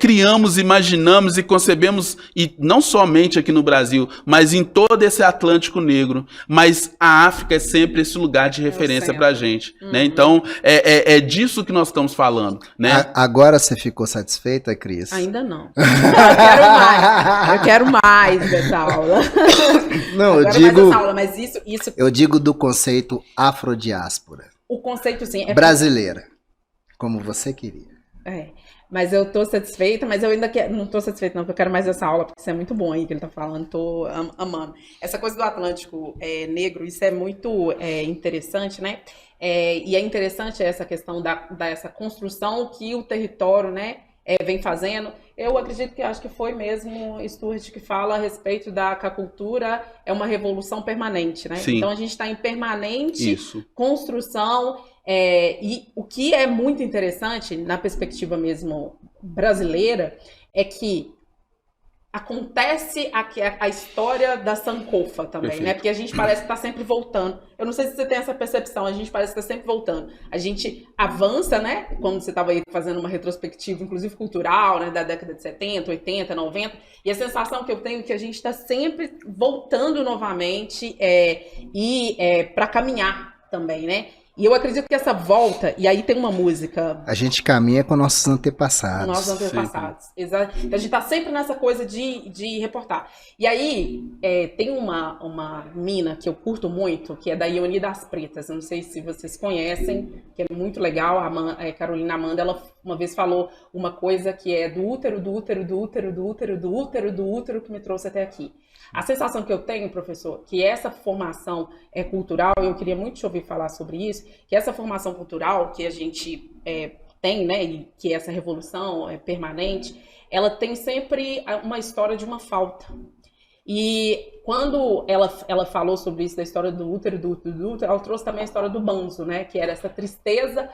criamos, imaginamos e concebemos, e não somente aqui no Brasil, mas em todo esse Atlântico Negro. Mas a África é sempre esse lugar de referência para a gente. Né? Então, é disso que nós estamos falando. Né? Agora você ficou satisfeita, Cris? Ainda não. Eu quero mais. Eu quero mais dessa aula. Não, eu digo... Aula, mas isso... Eu digo do conceito afrodiáspora. O conceito, sim. Brasileira. Como você queria. Mas eu tô satisfeita, mas eu ainda não tô satisfeita não, porque eu quero mais essa aula, porque isso é muito bom aí que ele tá falando, tô amando. Essa coisa do Atlântico Negro, isso é muito interessante, né? E é interessante essa questão dessa construção que o território, né, vem fazendo. Eu acredito que acho que foi mesmo Stuart que fala a respeito que a cultura é uma revolução permanente, né? Sim. Então a gente está em permanente construção. E o que é muito interessante na perspectiva mesmo brasileira é que acontece a história da sankofa também, Perfeito. né? Porque a gente parece que está sempre voltando. Eu não sei se você tem essa percepção, a gente parece que está sempre voltando. A gente avança, né? Quando você estava aí fazendo uma retrospectiva, inclusive cultural, né? Da década de 70, 80, 90. E a sensação que eu tenho é que a gente está sempre voltando novamente para caminhar também, né? E eu acredito que essa volta, e aí tem uma música... A gente caminha com nossos antepassados. Nossos antepassados. Exato. Então a gente tá sempre nessa coisa de reportar. E aí, tem uma mina que eu curto muito, que é da Ioni das Pretas. Eu não sei se vocês conhecem, que é muito legal. A Carolina Amanda, ela uma vez falou uma coisa que é do útero, do útero, do útero, do útero, do útero, do útero que me trouxe até aqui. A sensação que eu tenho, professor, que essa formação cultural, eu queria muito te ouvir falar sobre isso, que essa formação cultural que a gente tem, né, e que essa revolução é permanente, ela tem sempre uma história de uma falta. E quando ela falou sobre isso, da história do útero, do útero, do útero, ela trouxe também a história do banzo, né, que era essa tristeza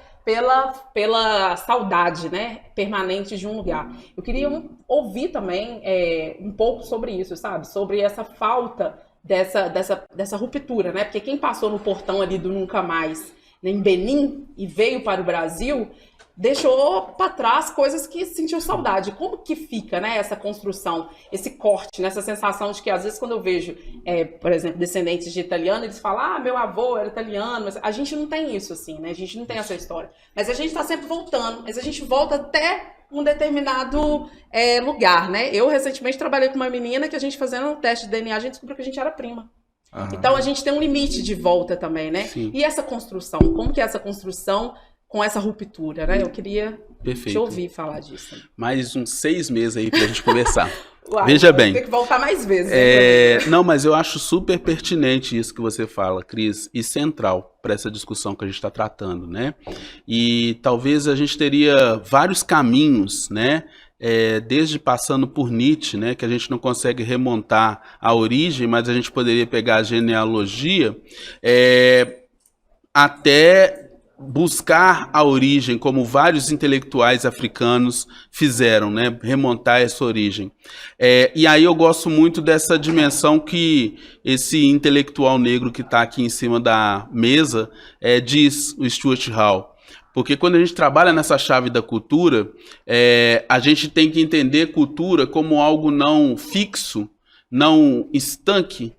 pela saudade, né, permanente de um lugar. Eu queria ouvir também um pouco sobre isso, sabe? Sobre essa falta dessa ruptura, né? Porque quem passou no portão ali do Nunca Mais, né, em Benin, e veio para o Brasil, deixou para trás coisas que sentiu saudade. Como que fica, né, essa construção, esse corte, né, essa sensação de que às vezes quando eu vejo, por exemplo, descendentes de italiano, eles falam, meu avô era italiano, mas a gente não tem isso assim, né, a gente não tem essa história. Mas a gente está sempre voltando, mas a gente volta até um determinado lugar, né. Eu recentemente trabalhei com uma menina que a gente fazendo um teste de DNA, a gente descobriu que a gente era prima. Então a gente tem um limite de volta também, né. Sim. E essa construção, como que é essa construção com essa ruptura, né? Eu queria te ouvir falar disso. Mais uns 6 meses aí pra gente conversar. Uai, Veja bem. Tem que voltar mais vezes. Né? Não, mas eu acho super pertinente isso que você fala, Cris, e central para essa discussão que a gente está tratando, né? E talvez a gente teria vários caminhos, né? Desde passando por Nietzsche, né, que a gente não consegue remontar a origem, mas a gente poderia pegar a genealogia, até buscar a origem, como vários intelectuais africanos fizeram, né, remontar essa origem. E aí eu gosto muito dessa dimensão que esse intelectual negro que está aqui em cima da mesa diz, o Stuart Hall. Porque quando a gente trabalha nessa chave da cultura, a gente tem que entender cultura como algo não fixo, não estanque,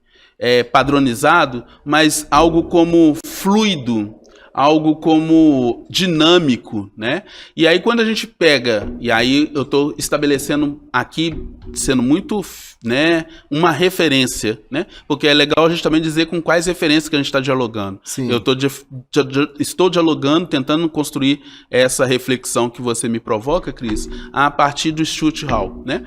padronizado, mas algo como fluido, algo como dinâmico, né? E aí quando a gente pega, e aí eu estou estabelecendo aqui, sendo muito, né, uma referência, né? Porque é legal a gente também dizer com quais referências que a gente está dialogando. Sim. Eu estou dialogando, tentando construir essa reflexão que você me provoca, Cris, a partir do Stuart Hall, né?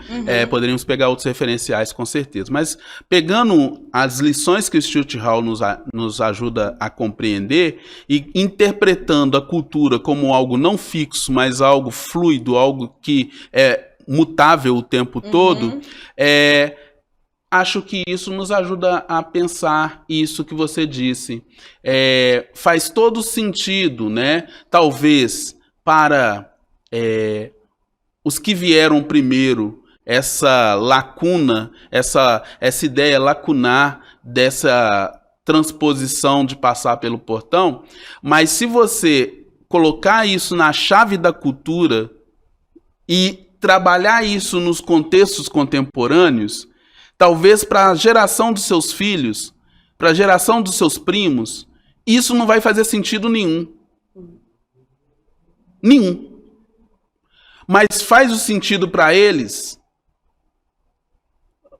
Poderíamos pegar outros referenciais, com certeza. Mas pegando as lições que o Stuart Hall nos ajuda a compreender e interpretando a cultura como algo não fixo, mas algo fluido, algo que é mutável o tempo todo, acho que isso nos ajuda a pensar isso que você disse. Faz todo sentido, né? Talvez para os que vieram primeiro, essa lacuna, essa ideia lacunar dessa transposição de passar pelo portão, mas se você colocar isso na chave da cultura e trabalhar isso nos contextos contemporâneos, talvez para a geração dos seus filhos, para a geração dos seus primos, isso não vai fazer sentido nenhum. Nenhum. Mas faz o sentido para eles,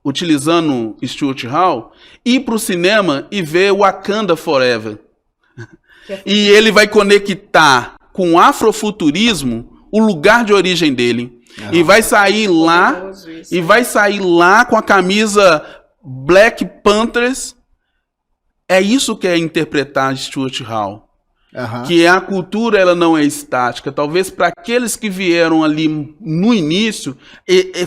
utilizando Stuart Hall, ir para o cinema e ver Wakanda Forever. E ele vai conectar com o afrofuturismo o lugar de origem dele. E vai sair lá com a camisa Black Panthers. É isso que é interpretar Stuart Hall. Que a cultura ela não é estática. Talvez para aqueles que vieram ali no início,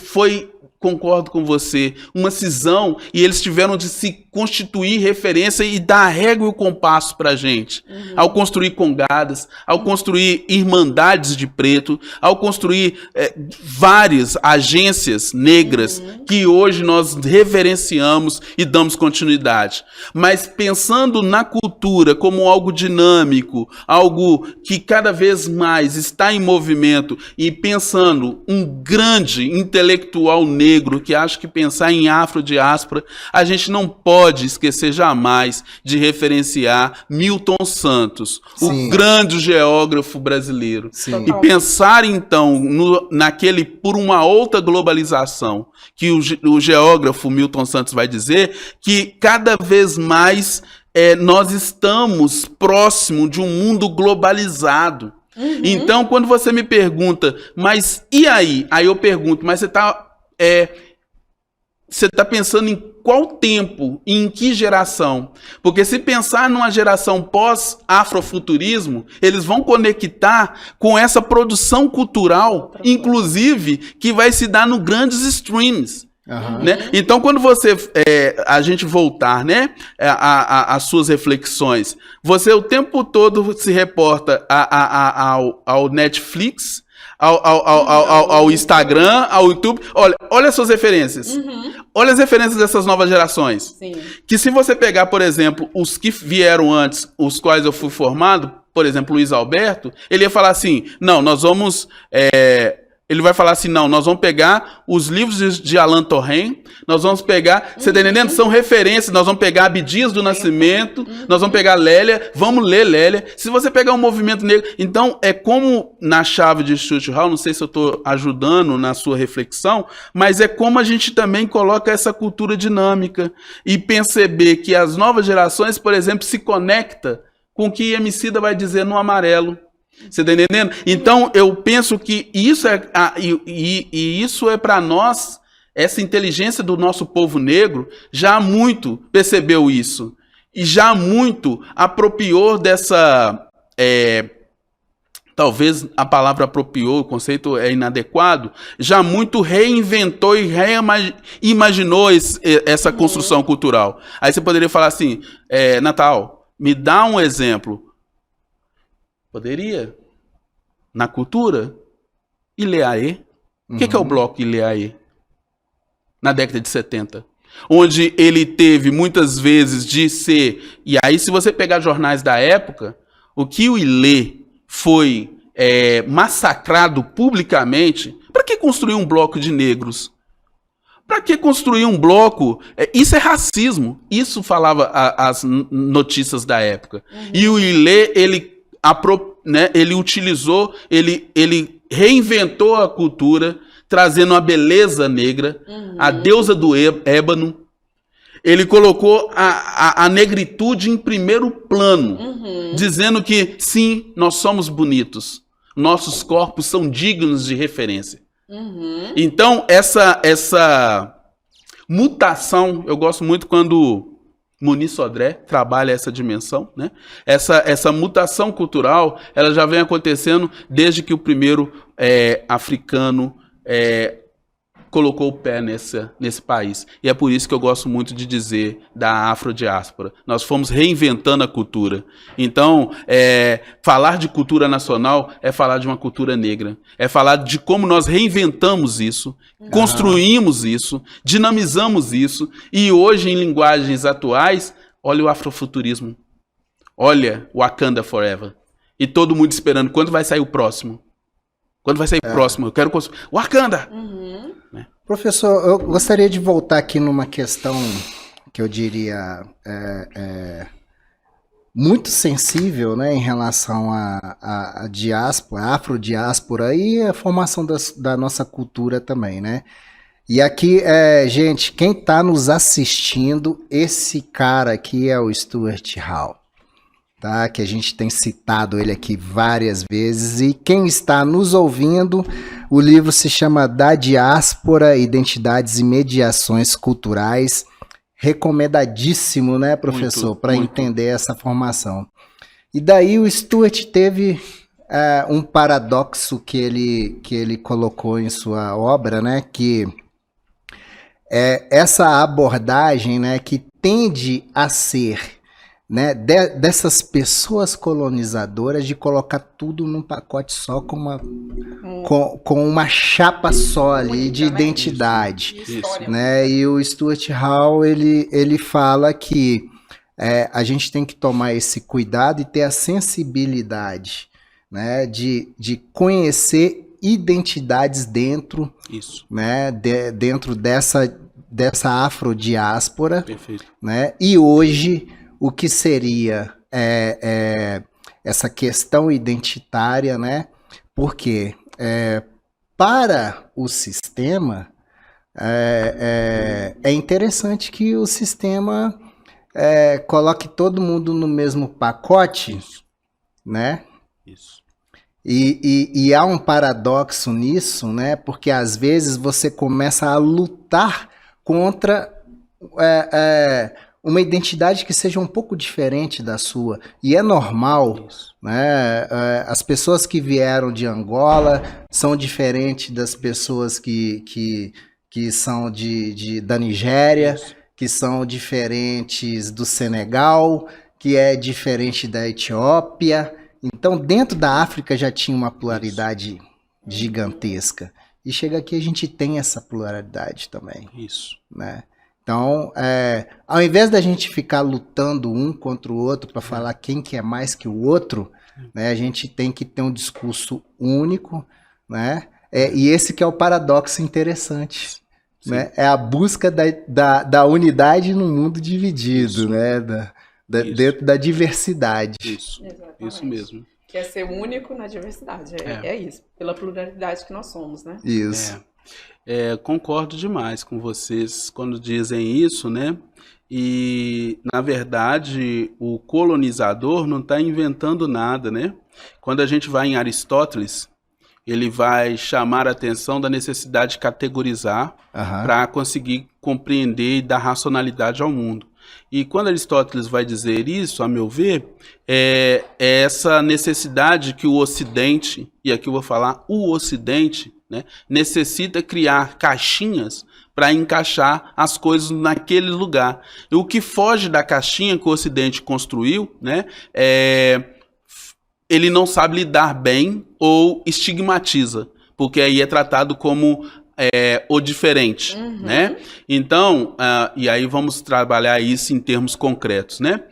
foi concordo com você, uma cisão, e eles tiveram de se constituir referência e dar a régua e o compasso para a gente. Ao construir congadas, ao construir irmandades de preto, ao construir várias agências negras que hoje nós reverenciamos e damos continuidade. Mas pensando na cultura como algo dinâmico, algo que cada vez mais está em movimento, e pensando um grande intelectual negro que acha que pensar em afrodiáspora, a gente não pode esquecer jamais de referenciar Milton Santos, Sim. o grande geógrafo brasileiro. Sim. E pensar então naquele por uma outra globalização, que o geógrafo Milton Santos vai dizer que cada vez mais nós estamos próximo de um mundo globalizado. Então, quando você me pergunta, mas e aí? Aí eu pergunto, mas você tá pensando em qual tempo e em que geração? Porque se pensar numa geração pós-afrofuturismo, eles vão conectar com essa produção cultural, inclusive, que vai se dar no grandes streams. Né? Então, quando a gente voltar, né, às suas reflexões, você o tempo todo se reporta ao Netflix, ao Instagram, ao YouTube. Olha as suas referências. Olha as referências dessas novas gerações. Sim. Que se você pegar, por exemplo, os que vieram antes, os quais eu fui formado, por exemplo, Luiz Alberto, ele ia falar assim, não, nós vamos... Ele vai falar assim, não, nós vamos pegar os livros de Alain Touraine, nós vamos pegar, você tá entendendo? São referências, nós vamos pegar Abdias do Nascimento, nós vamos pegar Lélia, vamos ler Lélia. Se você pegar um movimento negro, então é como na chave de Stuart Hall, não sei se eu estou ajudando na sua reflexão, mas é como a gente também coloca essa cultura dinâmica e perceber que as novas gerações, por exemplo, se conecta com o que Emicida vai dizer no Amarelo. Você está entendendo? Então, eu penso que isso isso é para nós, essa inteligência do nosso povo negro, já há muito percebeu isso. E já há muito apropriou dessa... talvez a palavra apropriou, o conceito é inadequado, já muito reinventou e reimaginou essa construção cultural. Aí você poderia falar assim, Natal, me dá um exemplo. Poderia. Na cultura, Ileaê. O que é o bloco Ileaê? Na década de 70. Onde ele teve muitas vezes de ser... E aí, se você pegar jornais da época, o que o Ilê foi massacrado publicamente... Para que construir um bloco de negros? Para que construir um bloco? Isso é racismo. Isso falava as notícias da época. E o Ilê, ele utilizou, ele reinventou a cultura, trazendo a beleza negra, a deusa do ébano. Ele colocou a negritude em primeiro plano, dizendo que, sim, nós somos bonitos, nossos corpos são dignos de referência. Então, essa mutação, eu gosto muito quando... Muniz Sodré trabalha essa dimensão, né? Essa mutação cultural, ela já vem acontecendo desde que o primeiro africano colocou o pé nesse país. E é por isso que eu gosto muito de dizer da afrodiáspora. Nós fomos reinventando a cultura. Então, falar de cultura nacional é falar de uma cultura negra. É falar de como nós reinventamos isso, construímos isso, dinamizamos isso. E hoje, em linguagens atuais, olha o afrofuturismo. Olha o Wakanda Forever. E todo mundo esperando quando vai sair o próximo. Quando vai sair o próximo? Eu quero... Wakanda! Professor, eu gostaria de voltar aqui numa questão que eu diria muito sensível, né, em relação à diáspora, à afrodiáspora e a formação da nossa cultura também, né? E aqui, gente, quem está nos assistindo, esse cara aqui é o Stuart Hall. Tá, que a gente tem citado ele aqui várias vezes, e quem está nos ouvindo, o livro se chama Da Diáspora, Identidades e Mediações Culturais, recomendadíssimo, né, professor, para entender essa formação. E daí o Stuart teve um paradoxo que ele colocou em sua obra, né, que essa abordagem, né, que tende a ser, né, dessas pessoas colonizadoras de colocar tudo num pacote só com uma chapa só ali de identidade, né? E o Stuart Hall ele fala que a gente tem que tomar esse cuidado e ter a sensibilidade, né, de conhecer identidades dentro, né, dentro dessa afrodiáspora, né? E hoje o que seria essa questão identitária, né? Porque para o sistema é interessante que o sistema coloque todo mundo no mesmo pacote, né? Isso. E há um paradoxo nisso, né? Porque às vezes você começa a lutar contra uma identidade que seja um pouco diferente da sua. E é normal, né? As pessoas que vieram de Angola são diferentes das pessoas que são da Nigéria, que são diferentes do Senegal, que é diferente da Etiópia. Então, dentro da África já tinha uma pluralidade gigantesca. E chega aqui a gente tem essa pluralidade também. Isso. Né? Então, ao invés da gente ficar lutando um contra o outro para falar quem que é mais que o outro, né, a gente tem que ter um discurso único, né? E esse que é o paradoxo interessante. Né? É a busca da unidade no mundo dividido, né? Dentro da diversidade. Isso mesmo. Que é ser único na diversidade. É isso. Pela pluralidade que nós somos, né? Isso. Concordo demais com vocês quando dizem isso, né? E, na verdade, o colonizador não está inventando nada, né? Quando a gente vai em Aristóteles, ele vai chamar a atenção da necessidade de categorizar para conseguir compreender e dar racionalidade ao mundo. E quando Aristóteles vai dizer isso, a meu ver, é essa necessidade que o Ocidente, e aqui eu vou falar o Ocidente, né, necessita criar caixinhas para encaixar as coisas naquele lugar. E o que foge da caixinha que o Ocidente construiu, né, ele não sabe lidar bem ou estigmatiza, porque aí é tratado como o diferente, né? Então, e aí vamos trabalhar isso em termos concretos, né?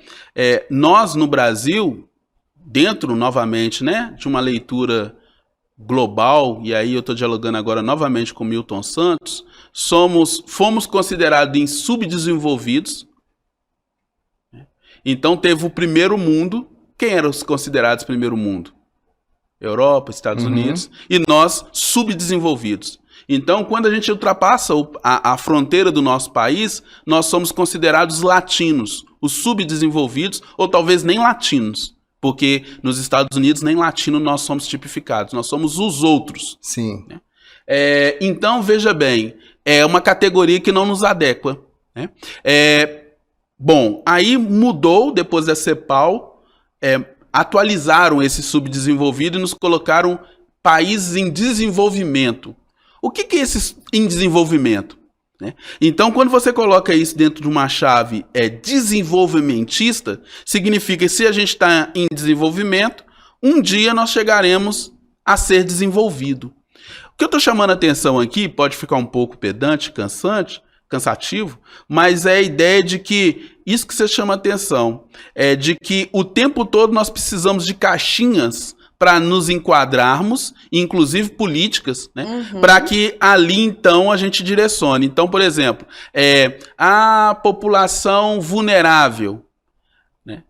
Nós, no Brasil, dentro, novamente, né, de uma leitura global, e aí eu estou dialogando agora novamente com Milton Santos, fomos considerados em subdesenvolvidos. Então, teve o primeiro mundo. Quem eram os considerados primeiro mundo? Europa, Estados Unidos, e nós subdesenvolvidos. Então, quando a gente ultrapassa a fronteira do nosso país, nós somos considerados latinos, os subdesenvolvidos, ou talvez nem latinos, porque nos Estados Unidos nem latino nós somos tipificados, nós somos os outros. Sim. Né? Então, veja bem, é uma categoria que não nos adequa. Né? Bom, aí mudou, depois da CEPAL, atualizaram esse subdesenvolvido e nos colocaram países em desenvolvimento. O que é esse em desenvolvimento? Né? Então, quando você coloca isso dentro de uma chave desenvolvimentista, significa que se a gente está em desenvolvimento, um dia nós chegaremos a ser desenvolvido. O que eu estou chamando a atenção aqui, pode ficar um pouco pedante, cansativo, mas é a ideia de que, isso que você chama a atenção, é de que o tempo todo nós precisamos de caixinhas para nos enquadrarmos, inclusive políticas, né? Para que ali, então, a gente direcione. Então, por exemplo, a população vulnerável, né?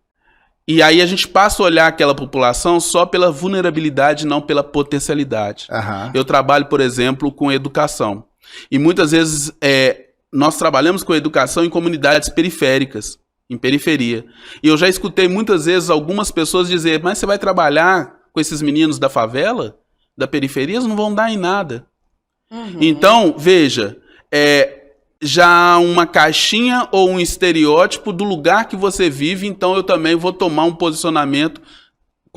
E aí a gente passa a olhar aquela população só pela vulnerabilidade, não pela potencialidade. Eu trabalho, por exemplo, com educação. E muitas vezes nós trabalhamos com educação em comunidades periféricas, em periferia. E eu já escutei muitas vezes algumas pessoas dizer, mas você vai trabalhar com esses meninos da favela, da periferia, eles não vão dar em nada. Então, veja, já há uma caixinha ou um estereótipo do lugar que você vive, então eu também vou tomar um posicionamento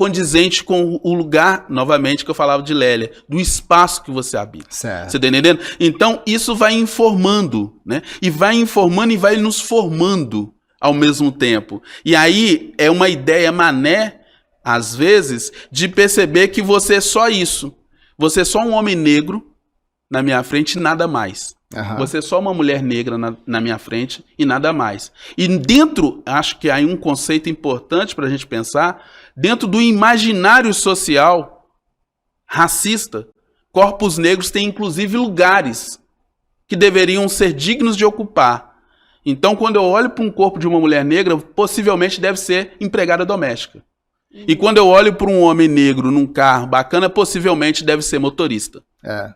condizente com o lugar, novamente, que eu falava de Lélia, do espaço que você habita. Certo. Você tá entendendo? Então, isso vai informando, né? E vai informando e vai nos formando ao mesmo tempo. E aí, é uma ideia mané, às vezes, de perceber que você é só isso. Você é só um homem negro na minha frente e nada mais. Aham. Você é só uma mulher negra na minha frente e nada mais. E dentro, acho que há um conceito importante para a gente pensar, dentro do imaginário social racista, corpos negros têm inclusive lugares que deveriam ser dignos de ocupar. Então, quando eu olho para um corpo de uma mulher negra, possivelmente deve ser empregada doméstica. E quando eu olho para um homem negro num carro bacana, possivelmente deve ser motorista. É.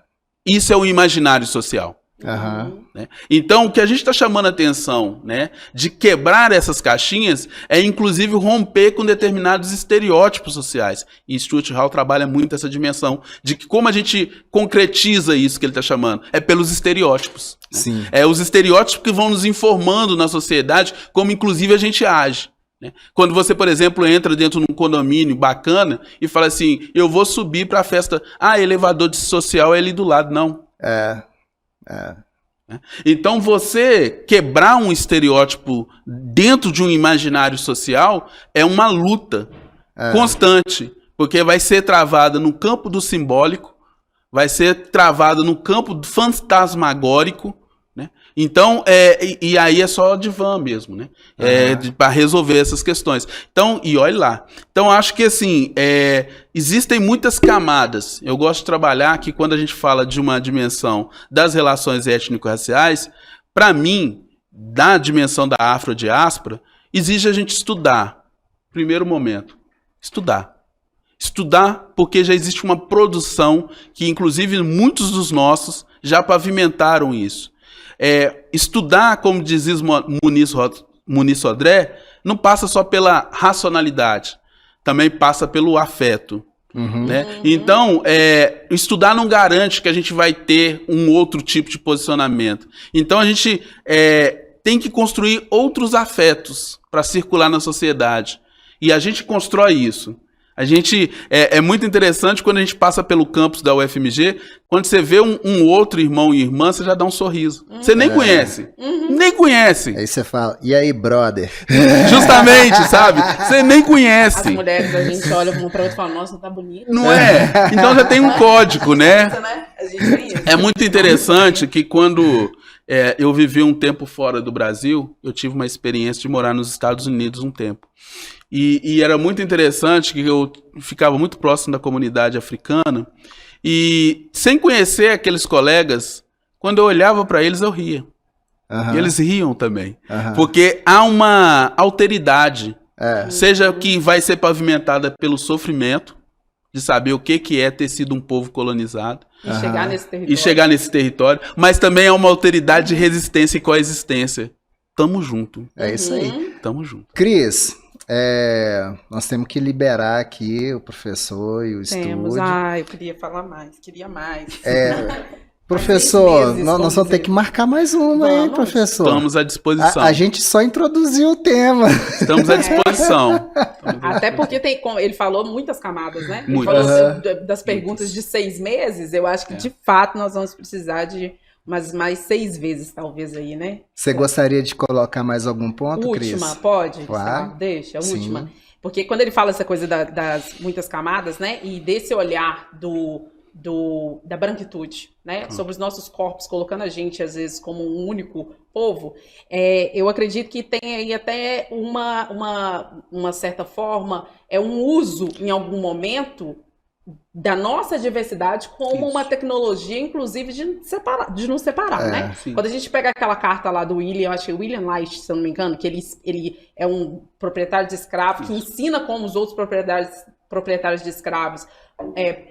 Isso é o imaginário social. Aham. Né? Então, o que a gente está chamando a atenção, né, de quebrar essas caixinhas é, inclusive, romper com determinados estereótipos sociais. E Stuart Hall trabalha muito essa dimensão de que como a gente concretiza isso que ele está chamando. É pelos estereótipos. Né? Sim. É os estereótipos que vão nos informando na sociedade como, inclusive, a gente age. Né? Quando você, por exemplo, entra dentro de um condomínio bacana e fala assim, eu vou subir para a festa. Ah, elevador social é ali do lado. Não. É. Então você quebrar um estereótipo dentro de um imaginário social é uma luta constante, porque vai ser travada no campo do simbólico, vai ser travada no campo fantasmagórico, né? Então, e aí é só divã mesmo, né? Para resolver essas questões. Então, e olha lá. Então, acho que assim, existem muitas camadas. Eu gosto de trabalhar que quando a gente fala de uma dimensão das relações étnico-raciais, para mim, da dimensão da afrodiáspora, exige a gente estudar. Primeiro momento, estudar. Estudar porque já existe uma produção que, inclusive, muitos dos nossos já pavimentaram isso. Estudar, como dizia Muniz Sodré, não passa só pela racionalidade, também passa pelo afeto. Né? Então, estudar não garante que a gente vai ter um outro tipo de posicionamento. Então, a gente tem que construir outros afetos para circular na sociedade. E a gente constrói isso. A gente é muito interessante quando a gente passa pelo campus da UFMG, quando você vê um outro irmão e irmã, você já dá um sorriso. Você nem conhece. Nem conhece. Aí você fala, e aí, brother? Justamente, sabe? Você nem As conhece. mulheres, a gente olha uma pra outra e fala, nossa, tá bonita. Não é? Então já tem um código, né? Né? A gente tem isso. É muito interessante que quando eu vivi um tempo fora do Brasil, eu tive uma experiência de morar nos Estados Unidos um tempo. E era muito interessante que eu ficava muito próximo da comunidade africana e sem conhecer aqueles colegas, quando eu olhava para eles eu ria. E eles riam também. Porque há uma alteridade, seja que vai ser pavimentada pelo sofrimento, de saber o que é ter sido um povo colonizado. E chegar nesse território. Mas também há uma alteridade de resistência e coexistência. Tamo junto. É isso aí. Tamo junto. Cris, nós temos que liberar aqui o professor e o estúdio. Eu queria falar mais, queria mais. Professor, meses, nós vamos ter que marcar mais uma, hein, professor? Estamos à disposição. A gente só introduziu o tema. Estamos à disposição. Até porque ele falou muitas camadas, né? Ele Muitas. falou das perguntas de 6 meses, eu acho que de fato nós vamos precisar de mais 6 vezes, talvez, aí, né? Você gostaria de colocar mais algum ponto, Cris? Última, pode? Claro. Deixa, a Sim. última. Porque quando ele fala essa coisa das muitas camadas, né? E desse olhar da branquitude, né? Sobre os nossos corpos, colocando a gente, às vezes, como um único povo, eu acredito que tem aí até uma certa forma, um uso, em algum momento, da nossa diversidade como uma tecnologia, inclusive, de nos separar, né? Sim. Quando a gente pega aquela carta lá do William, acho que é William Light, se eu não me engano, que ele é um proprietário de escravo que ensina como os outros proprietários de escravos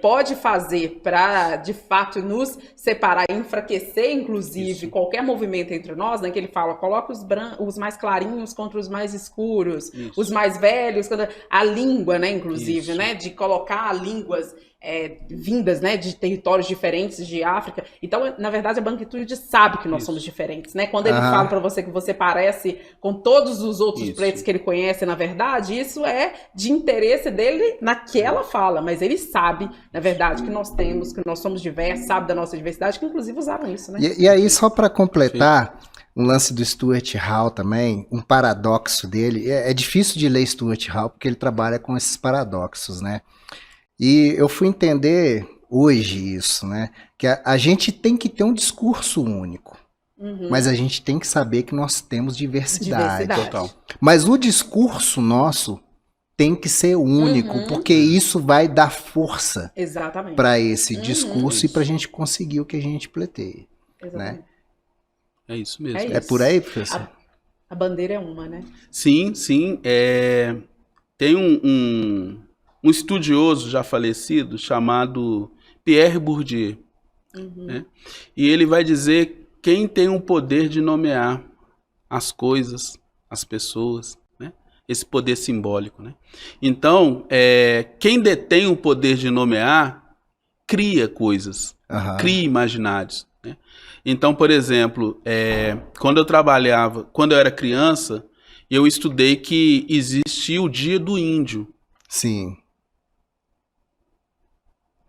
pode fazer para, de fato, nos separar e enfraquecer, inclusive, qualquer movimento entre nós, né? Que ele fala, coloca os mais clarinhos contra os mais escuros, os mais velhos, a língua, né? Inclusive, né? De colocar línguas vindas, né, de territórios diferentes de África. Então, na verdade, a branquitude sabe que nós somos diferentes, né? Quando ele fala para você que você parece com todos os outros pretos que ele conhece, na verdade, isso é de interesse dele naquela fala, mas ele sabe, na verdade, que nós somos diversos, sabe da nossa diversidade, que inclusive usaram isso, né? E aí, só para completar, um lance do Stuart Hall também, um paradoxo dele, é difícil de ler Stuart Hall porque ele trabalha com esses paradoxos, né? E eu fui entender hoje isso, né? Que a gente tem que ter um discurso único, mas a gente tem que saber que nós temos diversidade. Total. Mas o discurso nosso tem que ser único, porque isso vai dar força para esse discurso e para a gente conseguir o que a gente pleiteia. Né? É isso mesmo. É por aí, professor? A bandeira é uma, né? Sim. Tem um estudioso já falecido chamado Pierre Bourdieu. Né? E ele vai dizer quem tem o poder de nomear as coisas, as pessoas, né? Esse poder simbólico. Né? Então, quem detém o poder de nomear, cria coisas, cria imaginários. Né? Então, por exemplo, quando eu era criança, eu estudei que existia o Dia do Índio. Sim.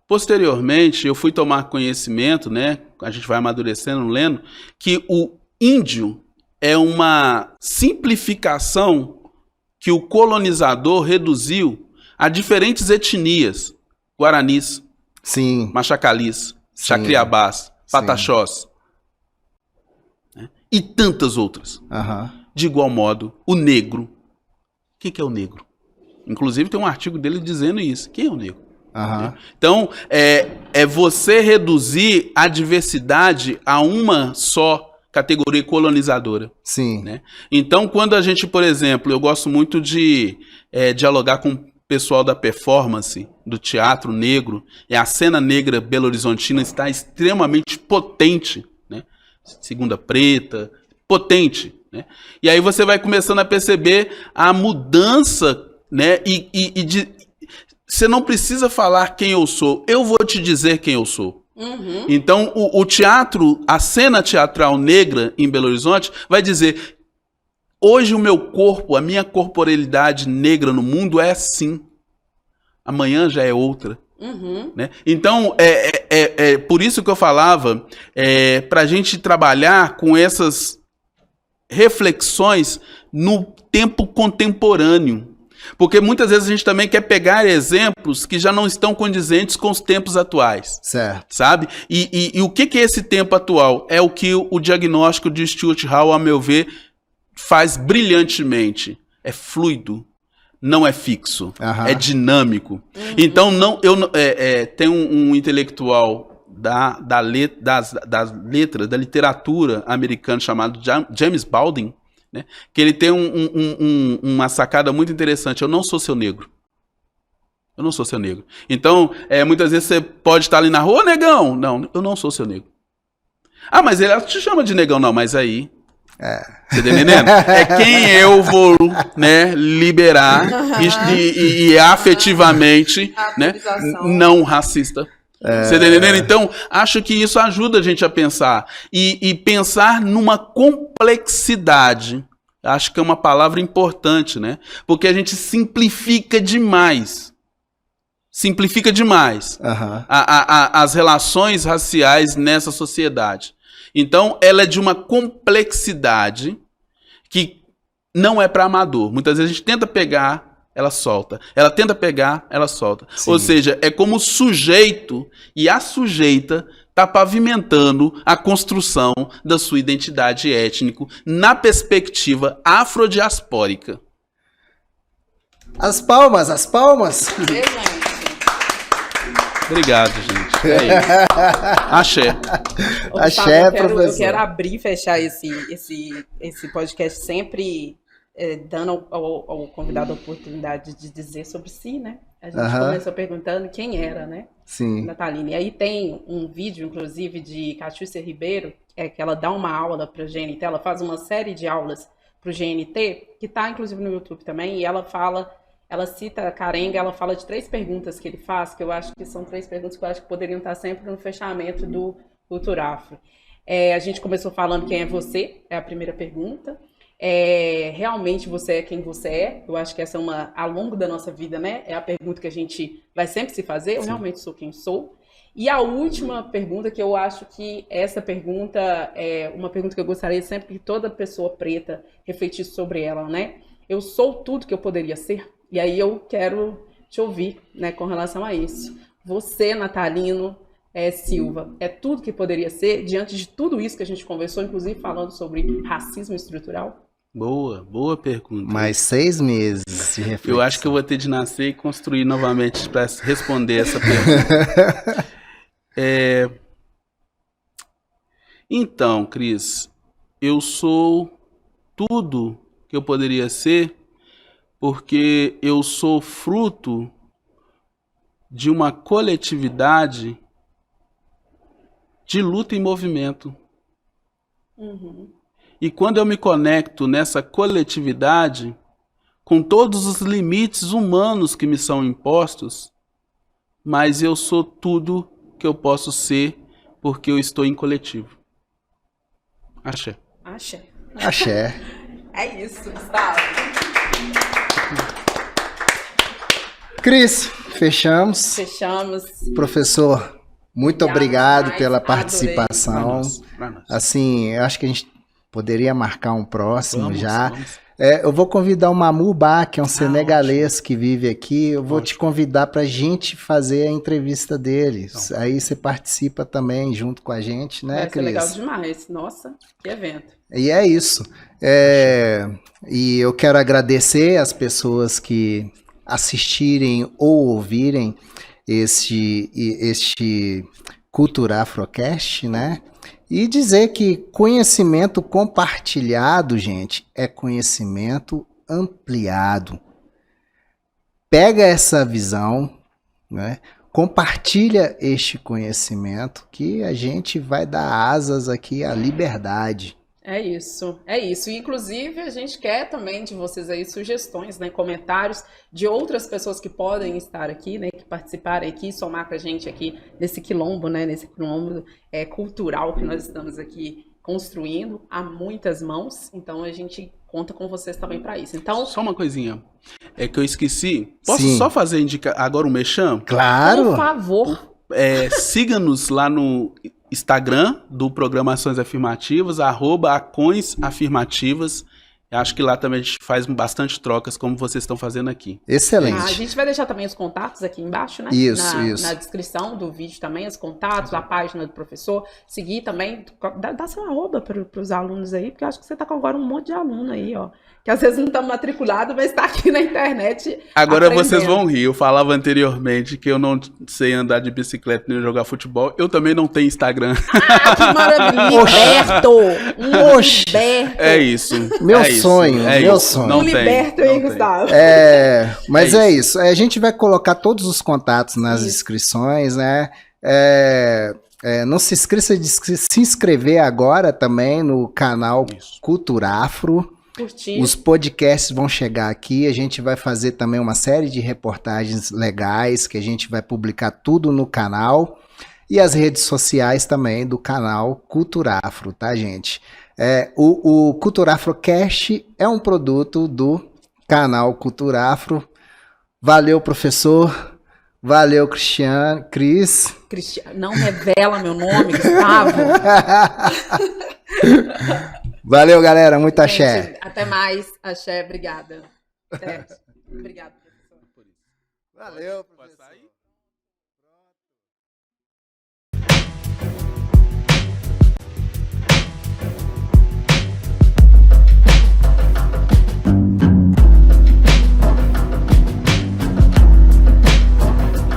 Posteriormente, eu fui tomar conhecimento, né? A gente vai amadurecendo, lendo, que o índio é uma simplificação que o colonizador reduziu a diferentes etnias. Guaranis, Sim. Machacalis, Chacriabás, Pataxós, né? E tantas outras. De igual modo, o negro. O que é o negro? Inclusive tem um artigo dele dizendo isso. Quem é o negro? Então, é você reduzir a diversidade a uma só categoria colonizadora. Sim. Né? Então, quando a gente, por exemplo, eu gosto muito de dialogar com o pessoal da performance, do teatro negro, e a cena negra belo-horizontina está extremamente potente, né? Segunda Preta, potente. Né? E aí você vai começando a perceber a mudança, né? Você não precisa falar quem eu sou, eu vou te dizer quem eu sou. Então, o teatro, a cena teatral negra em Belo Horizonte vai dizer, hoje o meu corpo, a minha corporeidade negra no mundo é assim, amanhã já é outra. Né? Então, por isso que eu falava, para a gente trabalhar com essas reflexões no tempo contemporâneo. Porque muitas vezes a gente também quer pegar exemplos que já não estão condizentes com os tempos atuais. Certo. Sabe? E o que é esse tempo atual? É o que o diagnóstico de Stuart Hall, a meu ver, faz brilhantemente. É fluido, não é fixo, é dinâmico. Então, tem um intelectual das letras, da literatura americana chamado James Baldwin, né? Que ele tem uma sacada muito interessante. Eu não sou seu negro. Eu não sou seu negro. Então, muitas vezes você pode estar ali na rua, negão. Não, eu não sou seu negro. Ah, mas ele te chama de negão. Não, mas aí... Você tá entendendo? É quem eu vou, né, liberar e afetivamente, né, não racista. Você tá entendendo? Então, acho que isso ajuda a gente a pensar. E pensar numa complexidade. Acho que é uma palavra importante, né? Porque a gente simplifica demais. Simplifica demais as relações raciais nessa sociedade. Então, ela é de uma complexidade que não é para amador. Muitas vezes a gente tenta pegar, ela solta. Ela tenta pegar, ela solta. Sim. Ou seja, é como o sujeito e a sujeita está pavimentando a construção da sua identidade étnico na perspectiva afrodiaspórica. As palmas, as palmas. Obrigado, gente. É isso. Axé. Axé, professor. Eu quero abrir e fechar esse podcast sempre dando ao convidado a oportunidade de dizer sobre si, né? A gente começou perguntando quem era, né? Sim. Natalina. E aí tem um vídeo, inclusive, de Catiúcia Ribeiro, que ela dá uma aula para o GNT, ela faz uma série de aulas para o GNT, que está, inclusive, no YouTube também, e ela fala ela cita a Carenga, ela fala de 3 perguntas que ele faz, que eu acho que são 3 perguntas que eu acho que poderiam estar sempre no fechamento do Cultura Afro. A gente começou falando quem é você, é a primeira pergunta. Realmente você é quem você é? Eu acho que essa é ao longo da nossa vida, né? É a pergunta que a gente vai sempre se fazer. Eu realmente sou quem sou? E a última pergunta, que eu acho que essa pergunta é uma pergunta que eu gostaria sempre que toda pessoa preta refletisse sobre ela, né? Eu sou tudo que eu poderia ser? E aí eu quero te ouvir, né, com relação a isso. Você, Natalino Silva, é tudo que poderia ser diante de tudo isso que a gente conversou, inclusive falando sobre racismo estrutural? Boa pergunta. Mais 6 meses de reflexão. Eu acho que eu vou ter de nascer e construir novamente para responder essa pergunta. Então, Cris, eu sou tudo que eu poderia ser porque eu sou fruto de uma coletividade de luta em movimento. Uhum. E quando eu me conecto nessa coletividade, com todos os limites humanos que me são impostos, mas eu sou tudo que eu posso ser porque eu estou em coletivo. Axé. Axé. Axé. É isso, Gustavo. Cris, fechamos. Fechamos. Professor, muito obrigado pela participação. Pra nós. Assim, eu acho que a gente poderia marcar um próximo Vamos. Eu vou convidar o Mamou Ba, que é um senegalês que vive aqui. Eu vou te convidar para a gente fazer a entrevista dele. Então. Aí você participa também junto com a gente, né, Vai ser Cris? legal demais. Nossa, que evento. E é isso. E eu quero agradecer as pessoas que assistirem ou ouvirem este Cultura Afrocast, né? E dizer que conhecimento compartilhado, gente, é conhecimento ampliado. Pega essa visão, né? Compartilha este conhecimento que a gente vai dar asas aqui à liberdade. É isso, é isso. E, inclusive, a gente quer também de vocês aí sugestões, né, comentários de outras pessoas que podem estar aqui, né, que participarem aqui, somar com a gente aqui nesse quilombo, né, nesse quilombo cultural que nós estamos aqui construindo a muitas mãos. Então, a gente conta com vocês também para isso. Então, Só uma coisinha, que eu esqueci. Posso Sim. só fazer agora um merchan? Claro! por favor, Siga-nos lá no Instagram do Programações Afirmativas, @acõesafirmativas. Acho que lá também a gente faz bastante trocas, como vocês estão fazendo aqui. Excelente. a gente vai deixar também os contatos aqui embaixo, né? Isso. Na descrição do vídeo também, os contatos, a página do professor. Seguir também, dá seu arroba para os alunos aí, porque eu acho que você está com agora um monte de aluno aí, ó. Que às vezes não estão matriculados, mas está aqui na internet. Agora aprendendo. vocês vão rir. Eu falava anteriormente que eu não sei andar de bicicleta nem jogar futebol. Eu também não tenho Instagram. Ah, que maravilha! Liberto! É isso. Meu é isso, sonho, é meu isso. sonho. Não Liberto, tem, hein, não tem. Gustavo? Mas É é isso. A gente vai colocar todos os contatos nas Isso. inscrições, né? Não se esqueça de se inscrever agora também no canal Isso. Cultura Afro. Curtir. Os podcasts vão chegar aqui. A gente vai fazer também uma série de reportagens legais que a gente vai publicar tudo no canal. E as redes sociais também do canal Cultura Afro, tá, gente? O Cultura Afrocast é um produto do canal Cultura Afro. Valeu, professor. Valeu, Cris. Não revela meu nome, Gustavo. Valeu, galera. Muito axé. Gente, até mais. Axé, obrigada. Obrigada, professor. Valeu, professor.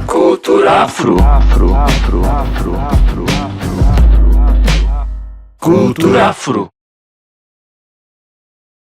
Cultura Afro. Cultura Afro.